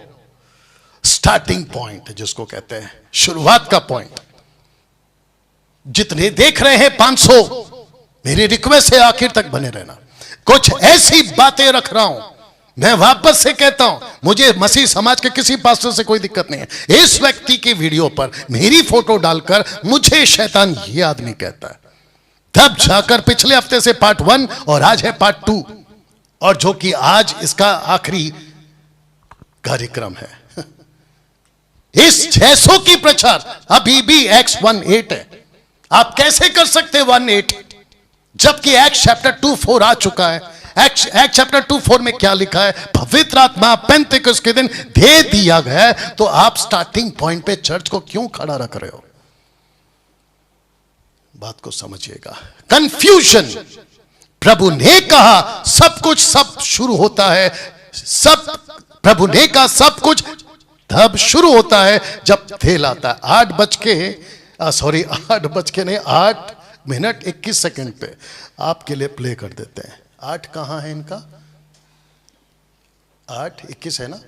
स्टार्टिंग पॉइंट जिसको कहते हैं, शुरुआत का पॉइंट। जितने देख रहे हैं 500, मेरी रिक्वेस्ट है आखिर तक बने रहना। कुछ ऐसी बातें रख रहा हूं, मैं वापस से कहता हूं, मुझे मसीह समाज के किसी पास्टर से कोई दिक्कत नहीं है। इस व्यक्ति की वीडियो पर मेरी फोटो डालकर मुझे शैतान ये आदमी कहता है, तब जाकर पिछले हफ्ते से पार्ट 1 और आज है पार्ट 2, और जो कि आज इसका आखिरी कार्यक्रम है। इस 600 की प्रचार अभी भी Acts 1:8 है। आप कैसे कर सकते 1:8 जबकि Acts chapter 2:4 आ चुका है? Acts chapter 2:4 में क्या लिखा है? पवित्र आत्मा पेंतेकोस्त के दिन दे दिया गया है। तो आप स्टार्टिंग पॉइंट पे चर्च को क्यों खड़ा रख रहे हो? बात को समझिएगा, कंफ्यूजन। प्रभु ने कहा सब कुछ, सब शुरू होता है, सब प्रभु ने कहा सब कुछ तब शुरू होता है जब तेल आता है। 8:21 पे आपके लिए प्ले कर देते हैं। 8 कहां है इनका? 8:21 है ना?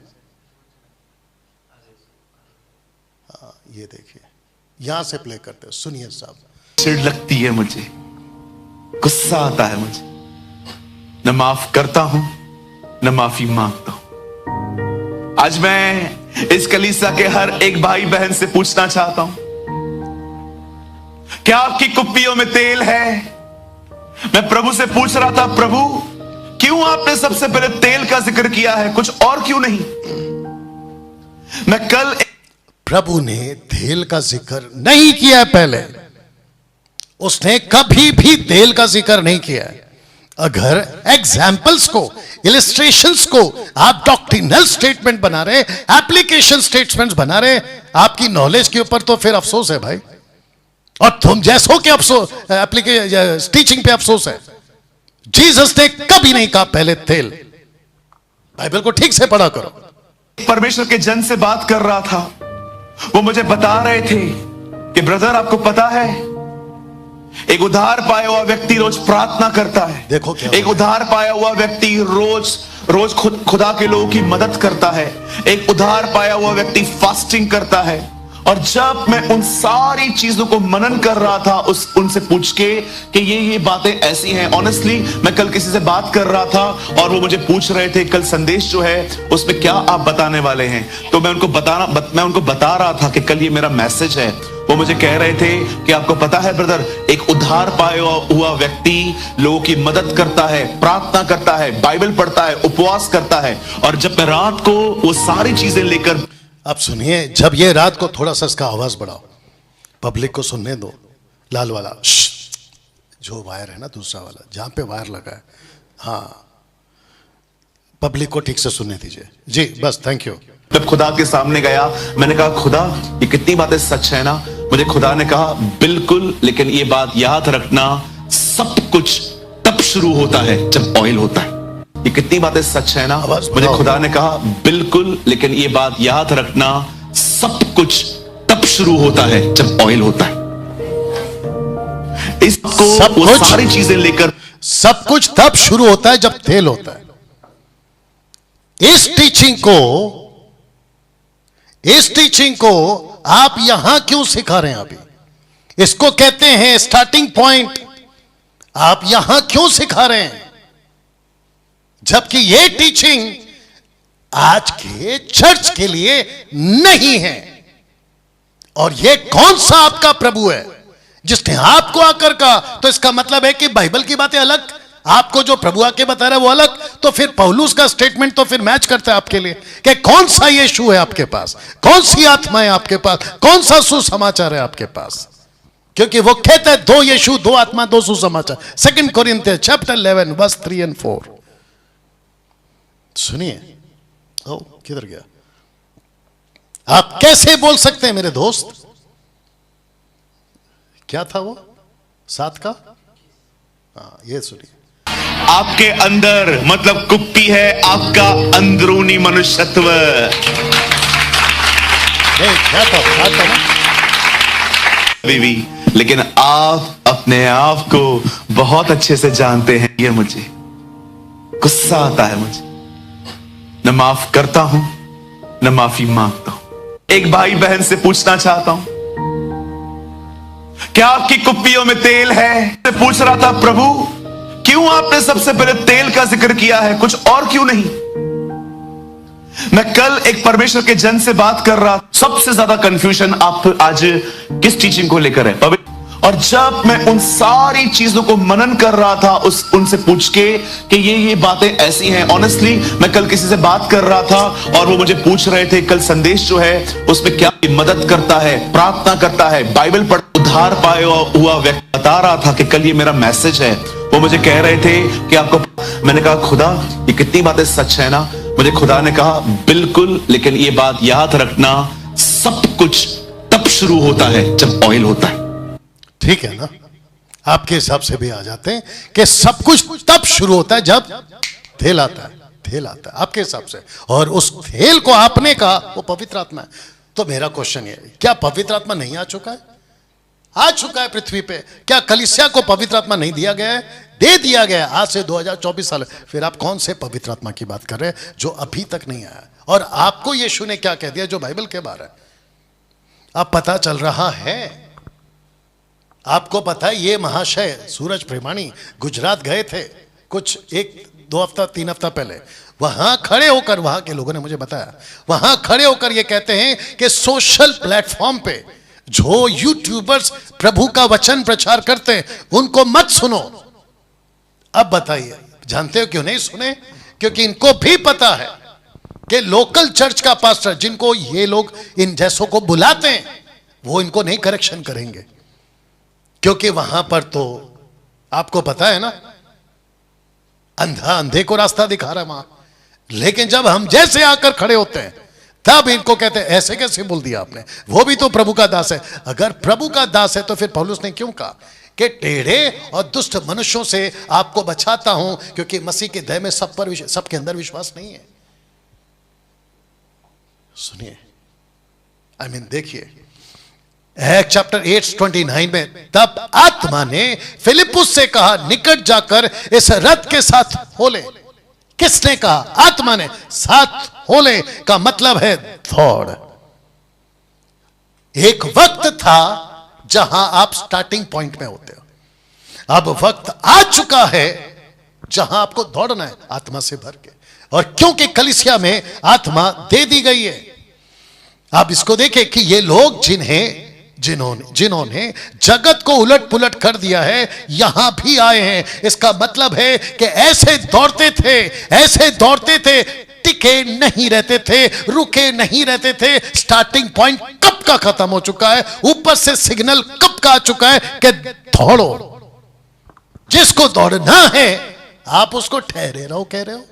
हाँ, ये देखिए, यहां से प्ले करते हैं, सुनिए साहब। चिढ़ लगती है मुझे, गुस्सा आता है मुझे, न माफ करता हूं न माफी मांगता हूं। आज मैं इस कलीसिया के हर एक भाई बहन से पूछना चाहता हूं, क्या आपकी कुप्पियों में तेल है? मैं प्रभु से पूछ रहा था, प्रभु क्यों आपने सबसे पहले तेल का जिक्र किया है, कुछ और क्यों नहीं? मैं कल प्रभु ने तेल का जिक्र नहीं किया है, पहले उसने कभी भी तेल का जिक्र नहीं किया है। अगर एग्जाम्पल्स को, इलिस्ट्रेशंस को आप डॉक्ट्रिनल स्टेटमेंट बना रहे, एप्लीकेशन स्टेटमेंट्स बना रहे आपकी नॉलेज के ऊपर, तो फिर अफसोस है भाई। और तुम जैसों के अफसोस, टीचिंग पे अफसोस है। जीसस ने कभी नहीं कहा पहले तेल। बाइबल को ठीक से पढ़ा करो। परमेश्वर के जन से बात कर रहा था, वो मुझे बता रहे थे कि ब्रदर आपको पता है, एक उधार पाया हुआ व्यक्ति रोज प्रार्थना करता है। देखो क्या, एक उधार पाया हुआ व्यक्ति रोज खुदा के लोगों की मदद करता है। एक उधार पाया हुआ व्यक्ति फास्टिंग करता है। और जब मैं उन सारी चीजों को मनन कर रहा था, उनसे पूछ के कि ये बातें ऐसी हैं। ऑनेस्टली मैं कल किसी से बात कर रहा था और वो मुझे पूछ रहे थे कल संदेश जो है उसमें क्या आप बताने वाले हैं। तो मैं उनको बता रहा था कि कल ये मेरा मैसेज है। वो मुझे कह रहे थे कि आपको पता है ब्रदर, एक उधार पाया हुआ व्यक्ति लोगों की मदद करता है, प्रार्थना करता है, बाइबल पढ़ता है, उपवास करता है। और जब मैं रात को वो सारी चीजें लेकर, अब सुनिए, जब ये रात को थोड़ा सा इसका आवाज बढ़ाओ, पब्लिक को सुनने दो। लाल वाला जो वायर है ना, दूसरा वाला जहां पे वायर लगा है, हाँ, पब्लिक को ठीक से सुनने दीजिए जी, बस, थैंक यू। जब खुदा के सामने गया, मैंने कहा खुदा ये कितनी बातें सच है ना। मुझे खुदा ने कहा बिल्कुल, लेकिन ये बात याद रखना, सब कुछ तब शुरू होता है जब ऑयल होता है। ये कितनी बातें सच है ना। मुझे खुदा ने कहा बिल्कुल, लेकिन ये बात याद रखना, सब कुछ तब शुरू होता है जब ऑयल होता है। इसको वो सारी चीजें लेकर, सब कुछ तब शुरू होता है जब तेल होता है। इस टीचिंग को आप यहां क्यों सिखा रहे हैं अभी? इसको कहते हैं स्टार्टिंग पॉइंट। आप यहां क्यों सिखा रहे हैं, जबकि यह टीचिंग आज के चर्च के लिए नहीं है? और यह कौन सा आपका प्रभु है जिसने आपको आकर कहा? तो इसका मतलब है कि बाइबल की बातें अलग, आपको जो प्रभु आके बता रहा है वो अलग। तो फिर पौलुस का स्टेटमेंट तो फिर मैच करता है आपके लिए कि कौन सा यीशु है आपके पास, कौन सी आत्मा है आपके पास, कौन सा सुसमाचार है आपके पास। क्योंकि वो कहता है 2 यीशु, 2 आत्मा, 2 सुसमाचार। 2 कोरिन्थियंस चैप्टर 11 वर्स 3 और 4 सुनिए। ओ किधर गया? आप कैसे बोल सकते हैं मेरे दोस्त? क्या था वो 7 का? हाँ, ये सुनिए। आपके अंदर मतलब कुप्पी है आपका अंदरूनी मनुष्यत्व। क्या था ना? बीवी, लेकिन आप अपने आप को बहुत अच्छे से जानते हैं। ये मुझे गुस्सा आता है, मुझे न माफ करता हूं न माफी मांगता हूं। एक भाई बहन से पूछना चाहता हूं, क्या आपकी कुप्पियों में तेल है? मैं पूछ रहा था, प्रभु क्यों आपने सबसे पहले तेल का जिक्र किया है, कुछ और क्यों नहीं? मैं कल एक परमेश्वर के जन से बात कर रहा, सबसे ज्यादा कंफ्यूजन आप आज किस टीचिंग को लेकर है? और जब मैं उन सारी चीजों को मनन कर रहा था, उनसे पूछ के कि ये बातें ऐसी हैं। ऑनेस्टली मैं कल किसी से बात कर रहा था और वो मुझे पूछ रहे थे कल संदेश जो है उसमें क्या मदद करता है, प्रार्थना करता है, बाइबल पढ़, उधार पाया हुआ व्यक्ति बता रहा था कि कल ये मेरा मैसेज है। वो मुझे कह रहे थे कि आपको, मैंने कहा खुदा ये कितनी बातें सच है ना। मुझे खुदा ने कहा बिल्कुल, लेकिन ये बात याद रखना, सब कुछ तब शुरू होता है जब ऑयल होता है। ठीक है ना? आपके हिसाब से भी आ जाते हैं कि सब कुछ तब शुरू होता है जब थेल आता है, थेल आता है आपके हिसाब से, और उस थेल को आपने का वो पवित्र आत्मा है। तो मेरा क्वेश्चन ये, क्या पवित्र आत्मा नहीं आ चुका है? आ चुका है पृथ्वी पे। क्या कलीसिया को पवित्र आत्मा नहीं दिया गया है? दे दिया गया आज से 2024 साल। फिर आप कौन से पवित्र आत्मा की बात कर रहे हैं जो अभी तक नहीं आया? और आपको यीशु ने क्या कह दिया जो बाइबल के बारे में अब पता चल रहा है? आपको पता है ये महाशय सूरज प्रेमाणी गुजरात गए थे कुछ 1-2 हफ्ता 3 हफ्ता पहले। वहां खड़े होकर, वहां के लोगों ने मुझे बताया, वहां खड़े होकर ये कहते हैं कि सोशल प्लेटफॉर्म पे जो यूट्यूबर्स प्रभु का वचन प्रचार करते हैं उनको मत सुनो। अब बताइए, जानते हो क्यों नहीं सुने? क्योंकि इनको भी पता है कि लोकल चर्च का पास्टर जिनको ये लोग इन जैसों को बुलाते हैं वो इनको नहीं करेक्शन करेंगे, क्योंकि वहां पर तो आपको पता है ना, अंधा अंधे को रास्ता दिखा रहा है वहां। लेकिन जब हम जैसे आकर खड़े होते हैं तब इनको कहते हैं ऐसे कैसे बोल दिया आपने, वो भी तो प्रभु का दास है। अगर प्रभु का दास है तो फिर पौलुस ने क्यों कहा कि टेढ़े और दुष्ट मनुष्यों से आपको बचाता हूं, क्योंकि मसीह के दया में सबके अंदर विश्वास नहीं है। सुनिए, देखिए एक्ट चैप्टर 8:29 में, तब आत्मा ने फिलिपुस से कहा निकट जाकर इस रथ के साथ हो ले। किसने कहा? आत्मा ने। साथ हो ले का मतलब है दौड़। एक वक्त था जहां आप स्टार्टिंग पॉइंट में होते हो, अब वक्त आ चुका है जहां आपको दौड़ना है आत्मा से भर के। और क्योंकि कलीसिया में आत्मा दे दी गई है। आप इसको देखें कि ये लोग जिन्होंने जगत को उलट पुलट कर दिया है यहां भी आए हैं। इसका मतलब है कि ऐसे दौड़ते थे, टिके नहीं रहते थे, रुके नहीं रहते थे। स्टार्टिंग पॉइंट कब का खत्म हो चुका है, ऊपर से सिग्नल कब का आ चुका है कि दौड़ो। जिसको दौड़ना है आप उसको ठहरे रहो कह रहे हो।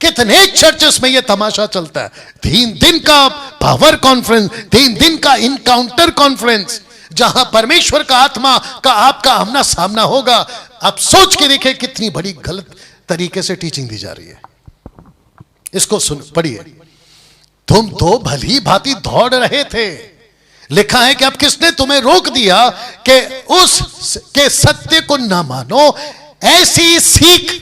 कितने चर्चेस में यह तमाशा चलता है, 3 दिन का पावर कॉन्फ्रेंस, 3 दिन का इनकाउंटर कॉन्फ्रेंस, जहां परमेश्वर का आत्मा का आपका आमना सामना होगा। आप सोच के देखिए कितनी बड़ी गलत तरीके से टीचिंग दी जा रही है। इसको सुन पढ़िए, तुम तो भली भांति दौड़ रहे थे। लिखा है कि अब किसने तुम्हें रोक दिया कि उस के सत्य को ना मानो? ऐसी सीख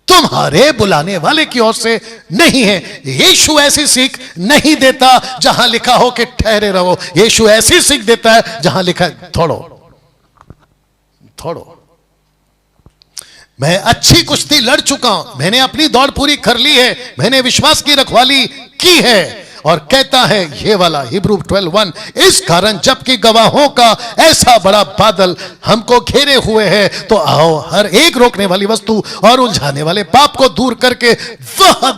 तुम्हारे बुलाने वाले की ओर से नहीं है। यीशु ऐसी सीख नहीं देता जहां लिखा हो कि ठहरे रहो। यीशु ऐसी सीख देता है जहां लिखा है दौड़ो दौड़ो। मैं अच्छी कुश्ती लड़ चुका हूं, मैंने अपनी दौड़ पूरी कर ली है, मैंने विश्वास की रखवाली की है। और कहता है ये वाला हिब्रू 12:1, इस कारण जबकि गवाहों का ऐसा बड़ा बादल हमको घेरे हुए है, तो आओ हर एक रोकने वाली वस्तु और उलझाने वाले पाप को दूर करके वह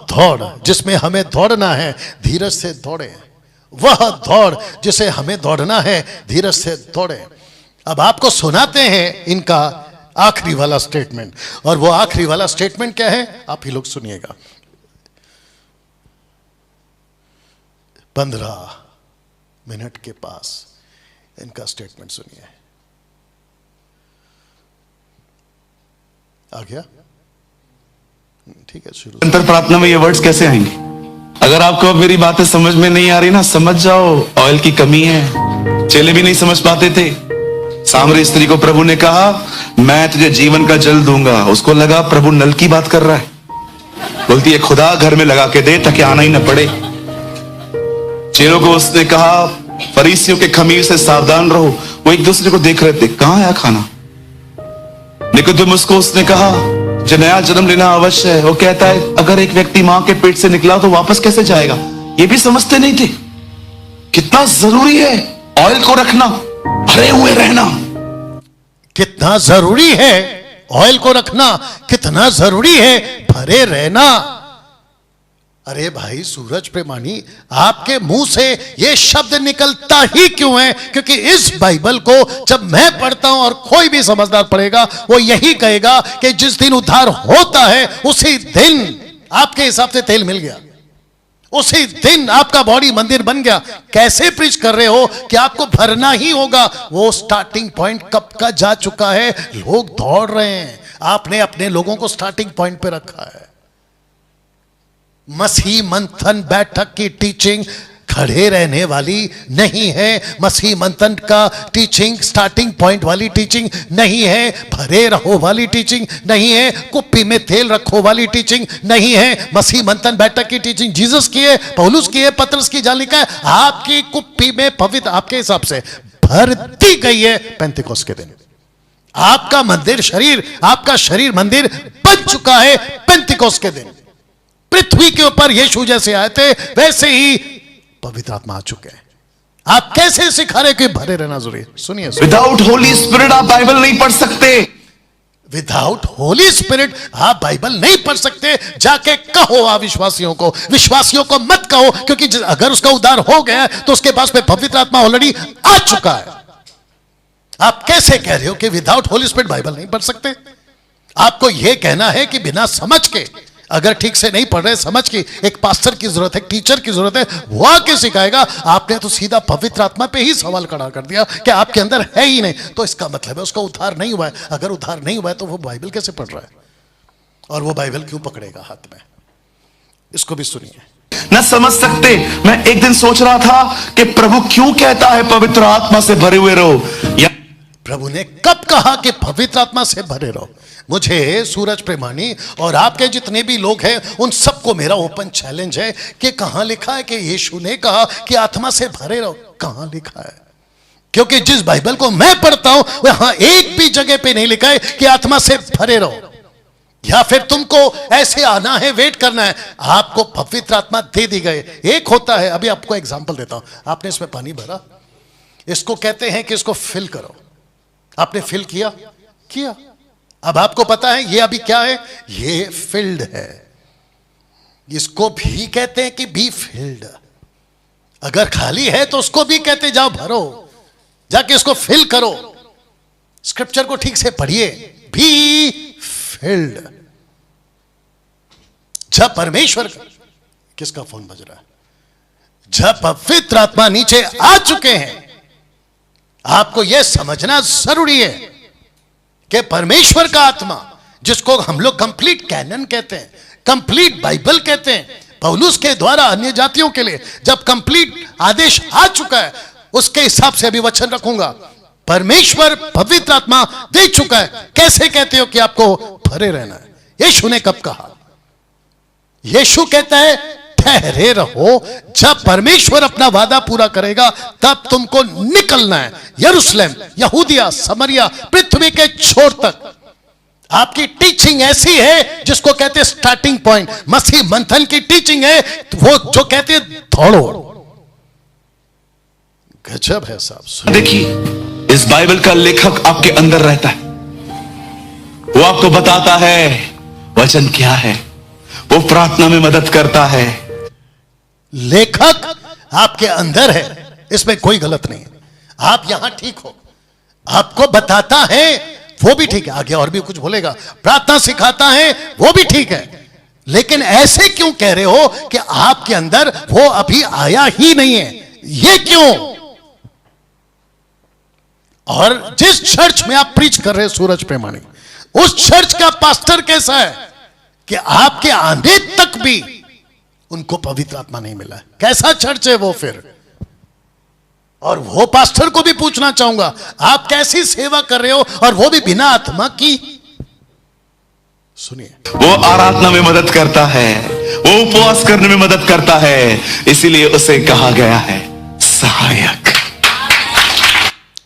दौड़ जिसमें हमें दौड़ना है धीरज से दौड़े। वह दौड़ जिसे हमें दौड़ना है धीरज से दौड़े। अब आपको सुनाते हैं इनका आखिरी वाला स्टेटमेंट, और वो आखिरी वाला स्टेटमेंट क्या है आप ही लोग सुनिएगा। 15 मिनट के पास इनका स्टेटमेंट सुनिए। आ गया? ठीक है, शुरू। अंतर प्रार्थना में ये वर्ड्स कैसे आएंगे? अगर आपको अब मेरी बातें समझ में नहीं आ रही ना, समझ जाओ ऑयल की कमी है। चेले भी नहीं समझ पाते थे। सामरी स्त्री को प्रभु ने कहा मैं तुझे जीवन का जल दूंगा। उसको लगा प्रभु नल की बात कर रहा है। बोलती है खुदा घर में लगा के दे ताकि आना ही न पड़े। चेलों को उसने कहा फरीसियों के खमीर से सावधान रहो। वो एक दूसरे को देख रहे थे, कहां आया खाना। निकोदेमुस को उसने कहा जो नया जन्म लेना अवश्य है। वो कहता है अगर एक व्यक्ति मां के पेट से निकला तो वापस कैसे जाएगा। ये भी समझते नहीं थे कितना जरूरी है ऑयल को रखना, भरे हुए रहना। कितना जरूरी है ऑयल को रखना, कितना जरूरी है भरे रहना। अरे भाई सूरज प्रेमानी, आपके मुंह से यह शब्द निकलता ही क्यों है? क्योंकि इस बाइबल को जब मैं पढ़ता हूं और कोई भी समझदार पढ़ेगा वो यही कहेगा कि जिस दिन उद्धार होता है उसी दिन आपके हिसाब से तेल मिल गया, उसी दिन आपका बॉडी मंदिर बन गया। कैसे प्रीच कर रहे हो कि आपको भरना ही होगा? वो स्टार्टिंग पॉइंट कब का जा चुका है, लोग दौड़ रहे हैं, आपने अपने लोगों को स्टार्टिंग पॉइंट पे रखा है। मसीह मंथन बैठक की टीचिंग खड़े रहने वाली नहीं है। मसीह मंथन का टीचिंग स्टार्टिंग पॉइंट वाली टीचिंग नहीं है। भरे रहो वाली टीचिंग नहीं है। कुप्पी में तेल रखो वाली टीचिंग नहीं है। मसीह मंथन बैठक की टीचिंग जीसस की है, पौलुस की है, पतरस की, जहां लिखा है आपकी कुप्पी में पवित्र आपके हिसाब से भर दी गई है पेंतिकोस्त के दिन। आपका मंदिर शरीर, आपका शरीर मंदिर बन चुका है पेंतिकोस्त के दिन। पृथ्वी के ऊपर यीशु जैसे आए थे वैसे ही पवित्र आत्मा आ चुके हैं। आप कैसे सिखा रहे कि भरे रहना जरूरी है? सुनिए, विदाउट होली स्पिरिट आप बाइबल नहीं पढ़ सकते। विदाउट होली स्पिरिट आप बाइबल नहीं पढ़ सकते। जाके कहो अविश्वासियों को, विश्वासियों को मत कहो, क्योंकि अगर उसका उद्धार हो गया तो उसके पास में पवित्र आत्मा ऑलरेडी आ चुका है। आप कैसे कह रहे हो कि विदाउट होली स्पिरिट बाइबल नहीं पढ़ सकते? आपको यह कहना है कि बिना समझ के, अगर ठीक से नहीं पढ़ रहे, समझ की, एक पास्टर की जरूरत है, टीचर की जरूरत है, वो आके सिखाएगा। आपने तो सीधा पवित्र आत्मा पे ही सवाल खड़ा कर दिया कि आपके अंदर है ही नहीं, तो इसका मतलब है उसका उद्धार नहीं हुआ है। अगर उद्धार नहीं हुआ है तो वो बाइबल कैसे पढ़ रहा है, और वो बाइबल क्यों पकड़ेगा हाथ में? इसको भी सुनिए। न समझ सकते। मैं एक दिन सोच रहा था कि प्रभु क्यों कहता है पवित्र आत्मा से भरे हुए रहो, या प्रभु ने कब कहा कि पवित्र आत्मा से भरे रहो? मुझे, सूरज प्रेमानी और आपके जितने भी लोग हैं उन सबको मेरा ओपन चैलेंज है कि कहां लिखा है कि यीशु ने कहा कि आत्मा से भरे रहो? कहां लिखा है? क्योंकि जिस बाइबल को मैं पढ़ता हूं वहां एक भी जगह पे नहीं लिखा है कि आत्मा से भरे रहो, या फिर तुमको ऐसे आना है, वेट करना है। आपको पवित्र आत्मा दे दी गई। एक होता है, अभी आपको एग्जांपल देता हूं। आपने इसमें पानी भरा, इसको कहते हैं कि इसको फिल करो। आपने फिल किया? किया। अब आपको पता है ये अभी क्या है? ये फिल्ड है। इसको भी कहते हैं कि बी फिल्ड। अगर खाली है तो उसको भी कहते जाओ भरो, जाके इसको फिल करो। स्क्रिप्चर को ठीक से पढ़िए, बी फिल्ड। जब परमेश्वर, किसका फोन बज रहा है? जब पवित्र आत्मा नीचे आ चुके हैं, आपको यह समझना जरूरी है कि परमेश्वर का आत्मा, जिसको हम लोग कंप्लीट कैनन कहते हैं, कंप्लीट बाइबल कहते हैं, पौलुस के द्वारा अन्य जातियों के लिए जब कंप्लीट आदेश आ चुका है, उसके हिसाब से अभी वचन रखूंगा। परमेश्वर पवित्र आत्मा दे चुका है। कैसे कहते हो कि आपको भरे रहना है? यीशु ने कब कहा? यीशु कहता है ठहरे रहो, जब परमेश्वर अपना वादा पूरा करेगा तब तुमको निकलना है। यरूशलेम, यहूदिया, समरिया, पृथ्वी के छोर तक। आपकी टीचिंग ऐसी है जिसको कहते हैं स्टार्टिंग पॉइंट। मसीह मंथन की टीचिंग है वो जो कहते हैं दौड़ो। गजब है साहब। देखिए, इस बाइबल का लेखक आपके अंदर रहता है। वो आपको बताता है वचन क्या है, वो प्रार्थना में मदद करता है। लेखक आपके अंदर है, इसमें कोई गलत नहीं है। आप यहां ठीक हो, आपको बताता है, वो भी ठीक है। आगे और भी कुछ बोलेगा, प्रार्थना सिखाता है, वो भी ठीक है। लेकिन ऐसे क्यों कह रहे हो कि आपके अंदर वो अभी आया ही नहीं है? ये क्यों? और जिस चर्च में आप प्रीच कर रहे हैं सूरज प्रेमानी, उस चर्च का पास्टर कैसा है कि आपके आने तक भी उनको पवित्र आत्मा नहीं मिला है? कैसा चर्च है वो फिर? और वो पास्टर को भी पूछना चाहूंगा, आप कैसी सेवा कर रहे हो और वो भी बिना आत्मा की? सुनिए, वो आराधना में मदद करता है, वो उपवास करने में मदद करता है, इसीलिए उसे कहा गया है सहायक।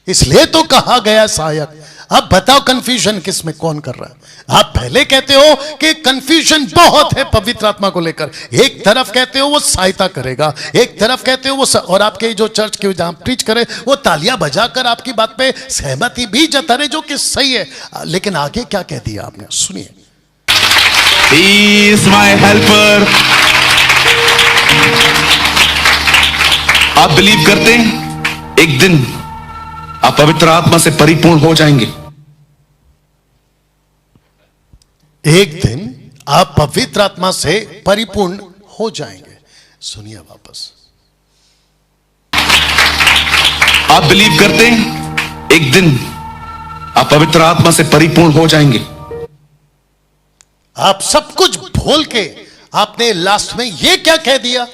इसलिए तो कहा गया सहायक। अब बताओ कंफ्यूजन किस में कौन कर रहा है? आप पहले कहते हो कि कंफ्यूजन बहुत है पवित्र आत्मा को लेकर। एक तरफ कहते हो वो सहायता करेगा, एक तरफ कहते हो वो और आपके जो चर्च के जहां प्रीच करे वो तालियां बजाकर आपकी बात पे सहमति भी जता रहे, जो कि सही है। लेकिन आगे क्या कह दिया आपने? सुनिए, He is my helper। आप बिलीव करते हैं एक दिन आप पवित्र आत्मा से परिपूर्ण हो जाएंगे? एक दिन आप पवित्र आत्मा से परिपूर्ण हो जाएंगे। सुनिए वापस। आप बिलीव करते हैं एक दिन आप पवित्र आत्मा से परिपूर्ण हो जाएंगे? आप सब कुछ भूल के आपने लास्ट में यह क्या कह दिया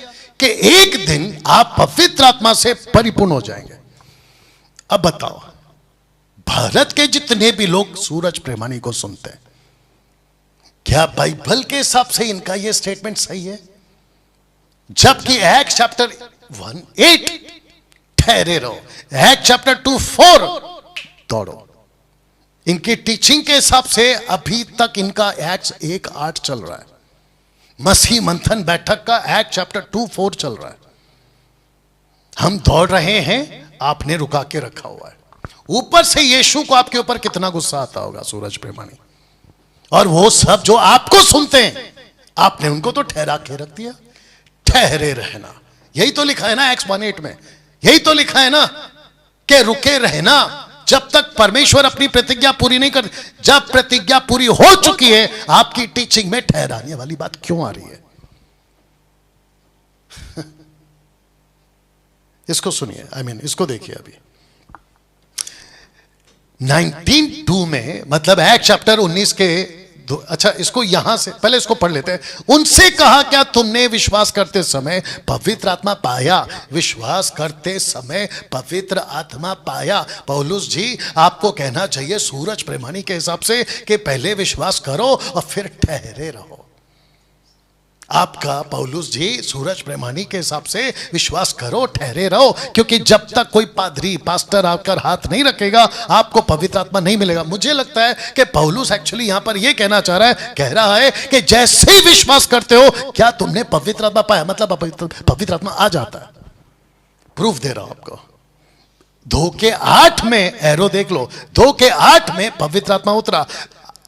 कि एक दिन आप पवित्र आत्मा से परिपूर्ण हो जाएंगे। अब बताओ, भारत के जितने भी लोग सूरज प्रेमानी को सुनते हैं, क्या बाइबल के हिसाब से इनका यह स्टेटमेंट सही है? जबकि एक्ट चैप्टर 1:8 ठहरे रहो, एक्ट चैप्टर 2:4 दौड़ो। इनकी टीचिंग के हिसाब से अभी तक इनका एक्ट 1:8 चल रहा है, मसीह मंथन बैठक का एक्ट चैप्टर 2:4 चल रहा है। हम दौड़ रहे हैं, आपने रुका के रखा हुआ है। ऊपर से यीशु को आपके ऊपर कितना गुस्सा आता होगा सूरज प्रेमानी, और वो सब जो आपको सुनते हैं आपने उनको तो ठहरा के रख दिया। ठहरे रहना, यही तो लिखा है ना एक्ट 1:8 में, यही तो लिखा है ना कि रुके रहना जब तक परमेश्वर अपनी प्रतिज्ञा पूरी नहीं कर। जब प्रतिज्ञा पूरी हो चुकी है, आपकी टीचिंग में ठहराने वाली बात क्यों आ रही है? इसको सुनिए, इसको देखिए। अभी 19:2 में, मतलब एक्ट चैप्टर 19 के अच्छा, इसको यहां से पहले इसको पढ़ लेते हैं। उनसे कहा, क्या तुमने विश्वास करते समय पवित्र आत्मा पाया? विश्वास करते समय पवित्र आत्मा पाया। पौलुस जी, आपको कहना चाहिए सूरज प्रेमानी के हिसाब से कि पहले विश्वास करो और फिर ठहरे रहो। आपका पौलुस जी सूरज प्रेमानी के हिसाब से विश्वास करो, ठहरे रहो, क्योंकि जब तक कोई पादरी पास्टर आकर हाथ नहीं रखेगा आपको पवित्र आत्मा नहीं मिलेगा। मुझे लगता है कि पौलुस एक्चुअली यहां पर यह कहना चाह रहा है, कह रहा है कि जैसे ही विश्वास करते हो, क्या तुमने पवित्र आत्मा पाया? मतलब पवित्र आत्मा आ जाता है। प्रूफ दे रहा हूं आपको। 2:8 में एरो देख लो, 2:8 में पवित्र आत्मा उतरा।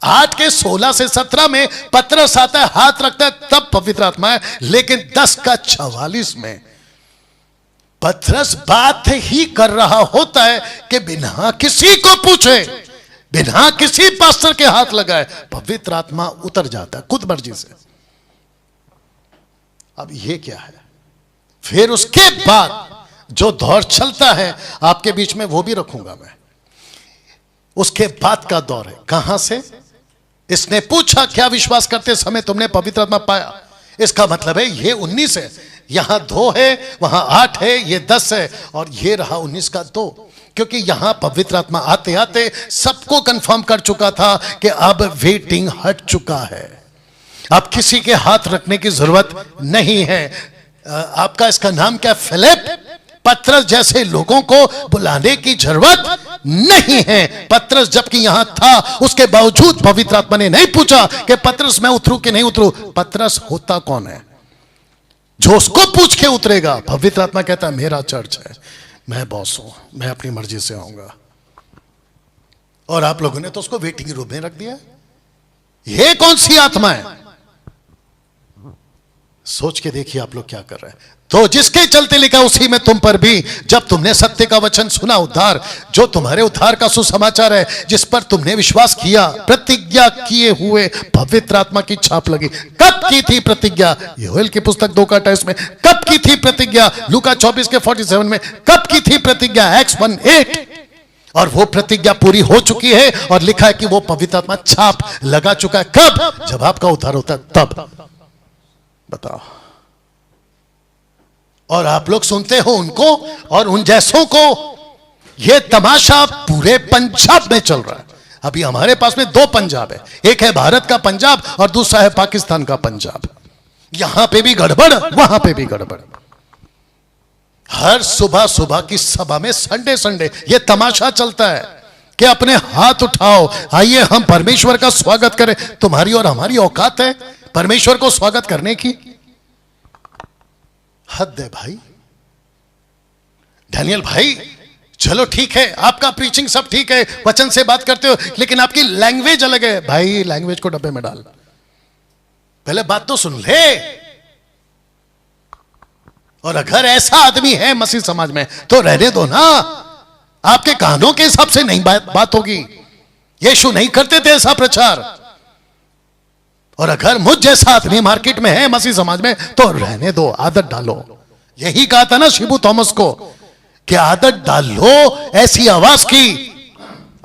8 के 16 से 17 में पतरस आता है, हाथ रखता है, तब पवित्र आत्मा है। लेकिन 10:44 में पतरस बात ही कर रहा होता है कि बिना किसी को पूछे, बिना किसी पास्टर के हाथ लगाए पवित्र आत्मा उतर जाता है खुद मर्जी से। अब यह क्या है? फिर उसके बाद जो दौर चलता है आपके बीच में, वो भी रखूंगा मैं। उसके बाद का दौर है, कहां से? इसने पूछा, क्या विश्वास करते समय तुमने पवित्र आत्मा पाया? इसका मतलब है ये 19 है, यहां 2 है, वहां 8 है, ये 10 है, और ये रहा 19 का 2। क्योंकि यहां पवित्र आत्मा आते आते सबको कंफर्म कर चुका था कि अब वेटिंग हट चुका है, अब किसी के हाथ रखने की जरूरत नहीं है। आपका इसका नाम क्या? फिलिप। पतरस जैसे लोगों को बुलाने की जरूरत नहीं है। पतरस जबकि यहां था, उसके बावजूद पवित्र आत्मा ने नहीं पूछा कि पतरस मैं उतरूं कि नहीं उतरूं। पतरस होता कौन है जो उसको पूछ के उतरेगा? पवित्र आत्मा कहता है मेरा चर्च है, मैं बॉस हूं, मैं अपनी मर्जी से आऊंगा। और आप लोगों ने तो उसको वेटिंग रूम में रख दिया। ये कौन सी आत्मा है? सोच के देखिए आप लोग क्या कर रहे हैं। तो जिसके चलते लिखा, उसी में तुम पर भी जब तुमने सत्य का वचन सुना, उद्धार जो तुम्हारे उद्धार का सुसमाचार है, जिस पर तुमने विश्वास किया, प्रतिज्ञा किए हुए पवित्र आत्मा की छाप लगी। कब की थी प्रतिज्ञा? योएल की पुस्तक 2:28 में। कब की थी प्रतिज्ञा? लूका 24:47 में। कब की थी प्रतिज्ञा? एक्ट्स 1:8। और वो प्रतिज्ञा पूरी हो चुकी है और लिखा है कि वो पवित्र आत्मा छाप लगा चुका है। कब? जब आपका उद्धार होता है तब। बताओ। और आप लोग सुनते हो उनको और उन जैसों को। यह तमाशा पूरे पंजाब में चल रहा है। अभी हमारे पास में 2 पंजाब है, एक है भारत का पंजाब और दूसरा है पाकिस्तान का पंजाब। यहां पे भी गड़बड़, वहां पे भी गड़बड़। हर सुबह सुबह की सभा में संडे यह तमाशा चलता है कि अपने हाथ उठाओ, आइए हम परमेश्वर का स्वागत करें। तुम्हारी और हमारी औकात है परमेश्वर को स्वागत करने की? हद है भाई। डैनियल भाई, चलो ठीक है, आपका प्रीचिंग सब ठीक है, वचन से बात करते हो, लेकिन आपकी लैंग्वेज अलग है। भाई लैंग्वेज को डब्बे में डाल, पहले बात तो सुन ले। और अगर ऐसा आदमी है मसीह समाज में तो रहने दो ना। आपके कानों के हिसाब से नहीं बात होगी। यीशु नहीं करते थे ऐसा प्रचार। और अगर मुझ जैसा आदमी मार्केट में है मसीह समाज में तो रहने दो, आदत डालो। यही कहा था ना शिबू थॉमस को कि आदत डाल लो ऐसी आवाज की,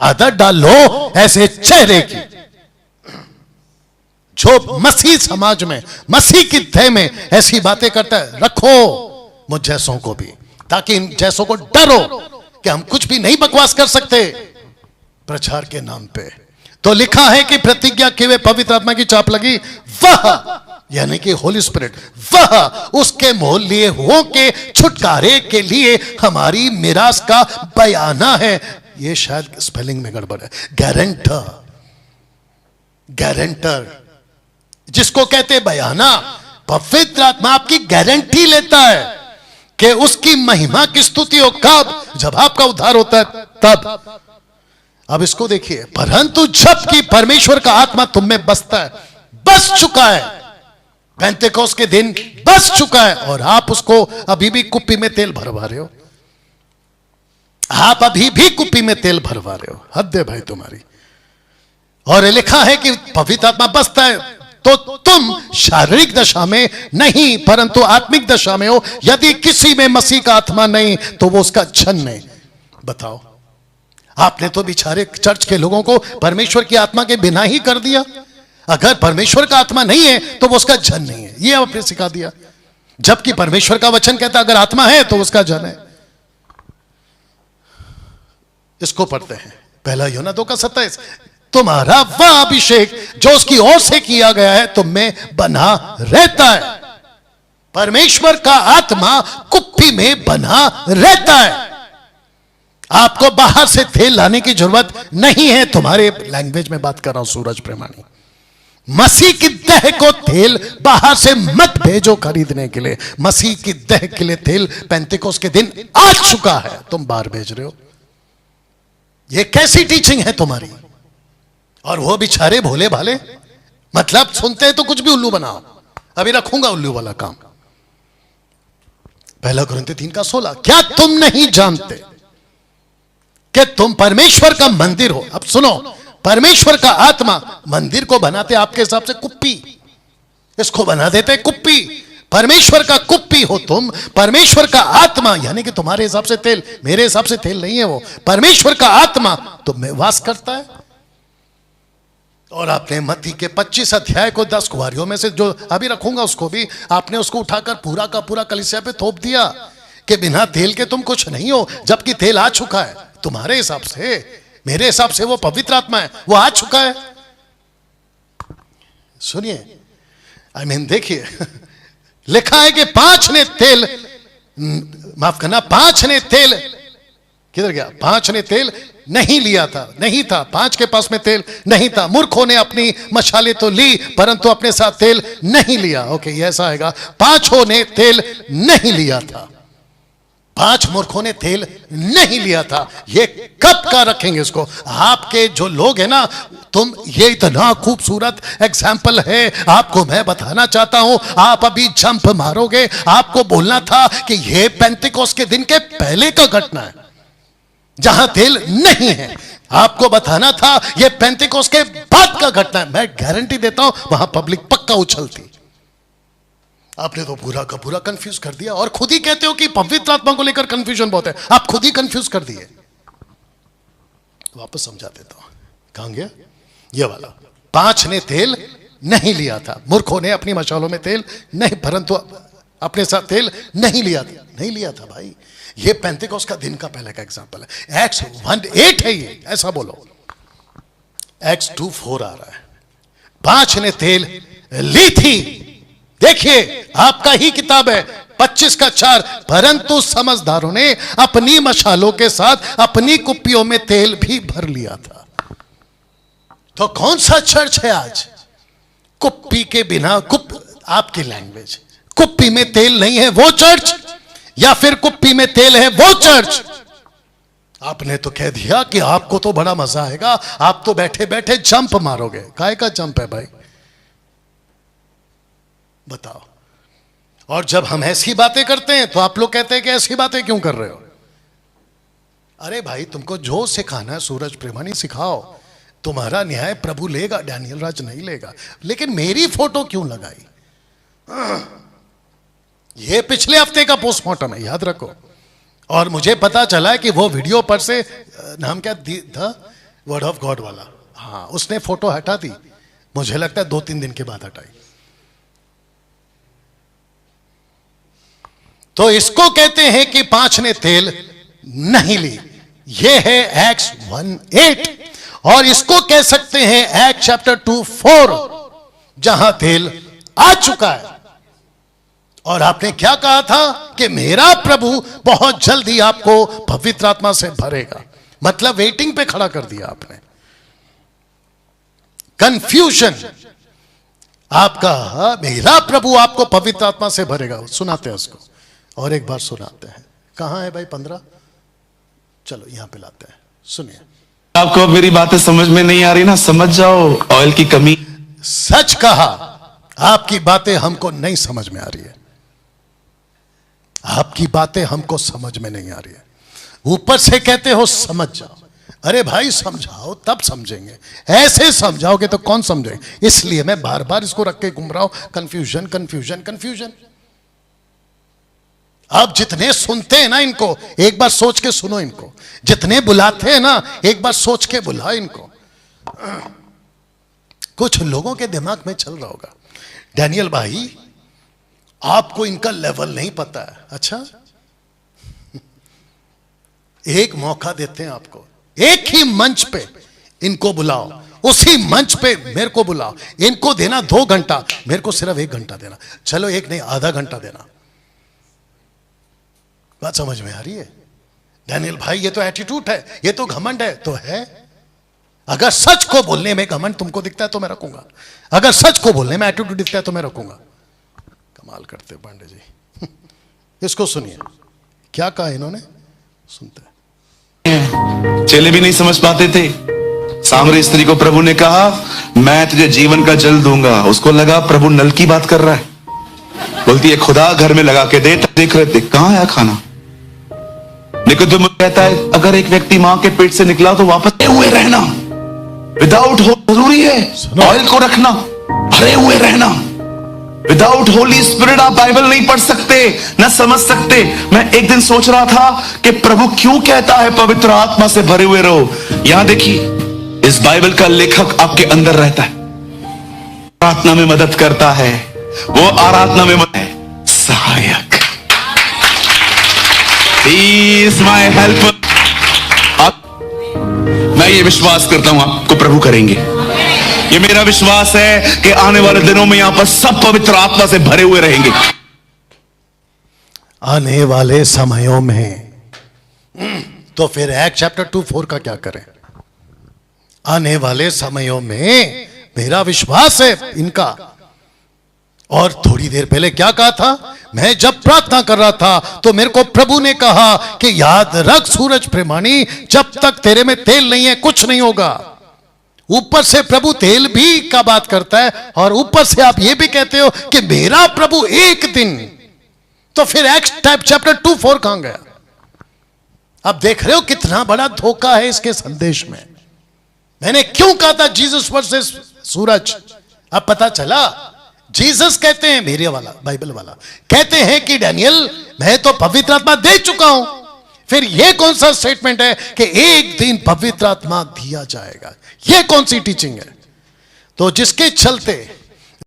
आदत डाल लो ऐसे चेहरे की। जो मसीह समाज में, मसीह की तह में ऐसी बातें करता है, रखो मुझ जैसों को भी, ताकि इन जैसों को डरो कि हम कुछ भी नहीं बकवास कर सकते प्रचार के नाम पे। तो लिखा है कि प्रतिज्ञा के वे पवित्र आत्मा की चाप लगी, वह यानी कि होली स्पिरिट, वह उसके मोल लिए हुओं के छुटकारे के लिए हमारी मिरास का बयाना है। ये शायद स्पेलिंग में गड़बड़ है। गारंटर, गारंटर जिसको कहते बयाना, पवित्र आत्मा आपकी गारंटी लेता है कि उसकी महिमा की स्तुति हो। कब? जब आपका उद्धार होता है तब। अब इसको देखिए, परंतु जबकि परमेश्वर का आत्मा तुम में बसता है, बस चुका है, पेंतेकोस्त के दिन बस चुका है, और आप उसको अभी भी कुप्पी में तेल भरवा रहे हो। आप अभी भी कुप्पी में तेल भरवा रहे हो। हद है भाई तुम्हारी। और लिखा है कि पवित्र आत्मा बसता है, तो तुम शारीरिक दशा में नहीं परंतु आत्मिक दशा में हो। यदि किसी में मसीह का आत्मा नहीं तो वो उसका जन नहीं। बताओ, आपने तो बिचारे चर्च के लोगों को परमेश्वर की आत्मा के बिना ही कर दिया। अगर परमेश्वर का आत्मा नहीं है तो वो उसका जन नहीं है, ये आपने सिखा दिया। जबकि परमेश्वर का वचन कहता है अगर आत्मा है तो उसका जन है। इसको पढ़ते हैं, पहला यूहन्ना 2:27। तुम्हारा वह अभिषेक जो उसकी ओर से किया गया है तुम में बना रहता है। परमेश्वर का आत्मा कुप्पी में बना रहता है। आपको बाहर से तेल लाने की जरूरत नहीं है। तुम्हारे लैंग्वेज में बात कर रहा हूं, सूरज प्रेमानी। मसीह की देह को तेल बाहर से मत भेजो खरीदने के लिए। मसीह की देह के लिए तेल पेंतेकोस्त के दिन आ चुका है, तुम बाहर भेज रहे हो। यह कैसी टीचिंग है तुम्हारी? और वो बेचारे भोले भाले, मतलब सुनते हैं तो कुछ भी उल्लू बनाओ। अभी रखूंगा उल्लू वाला काम। पहला कुरिन्थियों 3:16। क्या तुम नहीं जानते कि तुम परमेश्वर का मंदिर हो? अब सुनो, परमेश्वर का आत्मा मंदिर को बनाते आपके हिसाब से कुप्पी, इसको बना देते कुप्पी। परमेश्वर का कुप्पी हो तुम। परमेश्वर का आत्मा यानी कि तुम्हारे हिसाब से तेल, मेरे हिसाब से तेल नहीं है वो। परमेश्वर का आत्मा तुम में वास करता है। और आपने मत्ती के 25 अध्याय को 10 कुंवारियों में से, जो अभी रखूंगा उसको भी, आपने उसको उठाकर पूरा का पूरा कलीसिया पे थोप दिया कि बिना तेल के तुम कुछ नहीं हो। जबकि तेल आ चुका है तुम्हारे हिसाब से, मेरे हिसाब से वो पवित्र आत्मा है, वो आ चुका है। सुनिए, देखिए लिखा है कि 5 ने तेल, माफ करना, 5 ने तेल, किधर गया? 5 ने तेल नहीं लिया था, नहीं था, 5 के पास में तेल नहीं था। मूर्खों ने अपनी मशाले तो ली परंतु अपने साथ तेल नहीं लिया। ओके, ये ऐसा आएगा, 5 ने तेल नहीं लिया था। 5 मूर्खों ने तेल नहीं लिया था। ये कब का रखेंगे इसको? आपके जो लोग हैं ना, तुम, ये इतना खूबसूरत एग्जाम्पल है, आपको मैं बताना चाहता हूं। आप अभी जंप मारोगे। आपको बोलना था कि यह पेंतिकोस्त के दिन के पहले का घटना है जहां तेल नहीं है। आपको बताना था यह पेंतिकोस्त के बाद का घटना है। मैं गारंटी देता हूं वहां पब्लिक पक्का उछलती। आपने तो पूरा का पूरा कंफ्यूज कर दिया। और खुद ही कहते हो कि पवित्र आत्मा को लेकर कंफ्यूजन बहुत है। आप खुद ही कंफ्यूज कर दिए। वापस समझा देता हूं, कहां गया ये वाला। 5 ने तेल नहीं लिया था। मूर्खों ने अपनी मशालों में तेल नहीं, परंतु अपने साथ तेल नहीं लिया था। नहीं लिया था भाई। ये पेंतिकोस्त का दिन का पहले का एग्जांपल है। एक्स 1:8 है ये, ऐसा बोलो। एक्स 2:4 आ रहा है। 5 ने तेल ली थी। देखिए, आपका ही किताब है 25:4। परंतु समझदारों ने अपनी मशालों के साथ अपनी कुप्पियों में तेल भी भर लिया था। तो कौन सा चर्च है आज कुप्पी के बिना, आपकी लैंग्वेज, कुप्पी में तेल नहीं है वो चर्च, या फिर कुप्पी में तेल है वो चर्च? आपने तो कह दिया कि आपको तो बड़ा मजा आएगा, आप तो बैठे बैठे जंप मारोगे। काय का जंप है भाई, बताओ। और जब हम ऐसी बातें करते हैं तो आप लोग कहते हैं कि ऐसी बातें क्यों कर रहे हो? अरे भाई, तुमको जो सिखाना है सूरज प्रेमानी सिखाओ। तुम्हारा न्याय प्रभु लेगा, डैनियल राज नहीं लेगा। लेकिन मेरी फोटो क्यों लगाई? ये पिछले हफ्ते का पोस्टमार्टम है, याद रखो। और मुझे पता चला कि वो वीडियो पर से नाम क्या था, वर्ड ऑफ गॉड वाला, हाँ, उसने फोटो हटा दी। मुझे लगता है 2-3 दिन के बाद हटाई। तो इसको कहते हैं कि 5 ने तेल नहीं ली। ये है एक्स 1:8। और इसको कह सकते हैं एक्ट चैप्टर 2:4, जहां तेल आ चुका है। और आपने क्या कहा था कि मेरा प्रभु बहुत जल्दी आपको पवित्र आत्मा से भरेगा। मतलब वेटिंग पे खड़ा कर दिया आपने। कंफ्यूजन आपका, मेरा प्रभु आपको पवित्र आत्मा से भरेगा। सुनाते हैं उसको और एक बार सुनाते हैं। कहां है भाई 15? चलो यहां पे लाते हैं, सुनिए। आपको अब मेरी बातें समझ में नहीं आ रही ना, समझ जाओ, ऑयल की कमी। सच कहा, आपकी बातें हमको नहीं समझ में आ रही है। आपकी बातें हमको समझ में नहीं आ रही है। ऊपर से कहते हो समझ जाओ। अरे भाई समझाओ तब समझेंगे, ऐसे समझाओगे तो कौन समझेंगे? इसलिए मैं बार बार इसको रख के घूम रहा हूं, कंफ्यूजन कंफ्यूजन कंफ्यूजन। अब जितने सुनते हैं ना इनको, एक बार सोच के सुनो इनको। जितने बुलाते हैं ना, एक बार सोच के बुलाओ इनको। कुछ लोगों के दिमाग में चल रहा होगा, डैनियल भाई आपको इनका लेवल नहीं पता है। अच्छा, एक मौका देते हैं आपको, एक ही मंच पे इनको बुलाओ, उसी मंच पे मेरे को बुलाओ। इनको देना 2 घंटा, मेरे को सिर्फ 1 घंटा देना। चलो एक नहीं, आधा घंटा देना। बात समझ में आ रही है? डैनियल भाई ये तो एटीट्यूड है, ये तो घमंड है। तो है, अगर सच को बोलने में घमंड तुमको दिखता है तो मैं रखूंगा, अगर सच को बोलने में एटीट्यूड दिखता है तो मैं रखूंगा। कमाल करते पांडे जी। इसको सुनिए क्या कहा इन्होंने, सुनते हैं। चेले भी नहीं समझ पाते थे। सामरी स्त्री को प्रभु ने कहा मैं तुझे जीवन का जल दूंगा। उसको लगा प्रभु नल की बात कर रहा है। बोलती है खुदा घर में लगा के दे। देख रहे थे कहां आया खाना। निकोदेमुस कहता है अगर एक व्यक्ति मां के पेट से निकला तो वापस हुए रहना, विदाउट जरूरी है ऑयल को रखना, भरे हुए रहना। विदाउट होली स्पिरिट आप बाइबल नहीं पढ़ सकते, ना समझ सकते। मैं एक दिन सोच रहा था कि प्रभु क्यों कहता है पवित्र आत्मा से भरे हुए रहो। यहां देखिए, इस बाइबल का लेखक आपके अंदर रहता है, प्रार्थना में मदद करता है, वो आराधना में मदद है, सहायक। He is my helper। मैं ये विश्वास करता हूं आपको प्रभु करेंगे। ये मेरा विश्वास है कि आने वाले दिनों में यहां पर सब पवित्र आत्मा से भरे हुए रहेंगे। आने वाले समयों में तो फिर एक्ट चैप्टर 2:4 का क्या करें? आने वाले समयों में मेरा विश्वास है इनका। और थोड़ी देर पहले क्या कहा था? मैं जब प्रार्थना कर रहा था तो मेरे को प्रभु ने कहा कि याद रख सूरज प्रेमानी, जब तक तेरे में तेल नहीं है कुछ नहीं होगा। ऊपर से प्रभु तेल भी का बात करता है और ऊपर से आप ये भी कहते हो कि मेरा प्रभु एक दिन। तो फिर एक्ट चैप्टर 2:4 कहां गया? आप देख रहे हो कितना बड़ा धोखा है इसके संदेश में। मैंने क्यों कहा था जीसस वर्सेस सूरज? अब पता चला। जीसस कहते हैं, मेरे वाला बाइबल वाला कहते हैं कि डैनियल मैं तो पवित्र आत्मा दे चुका हूं। फिर यह कौन सा स्टेटमेंट है कि एक दिन पवित्र आत्मा दिया जाएगा? यह कौन सी टीचिंग है? तो जिसके चलते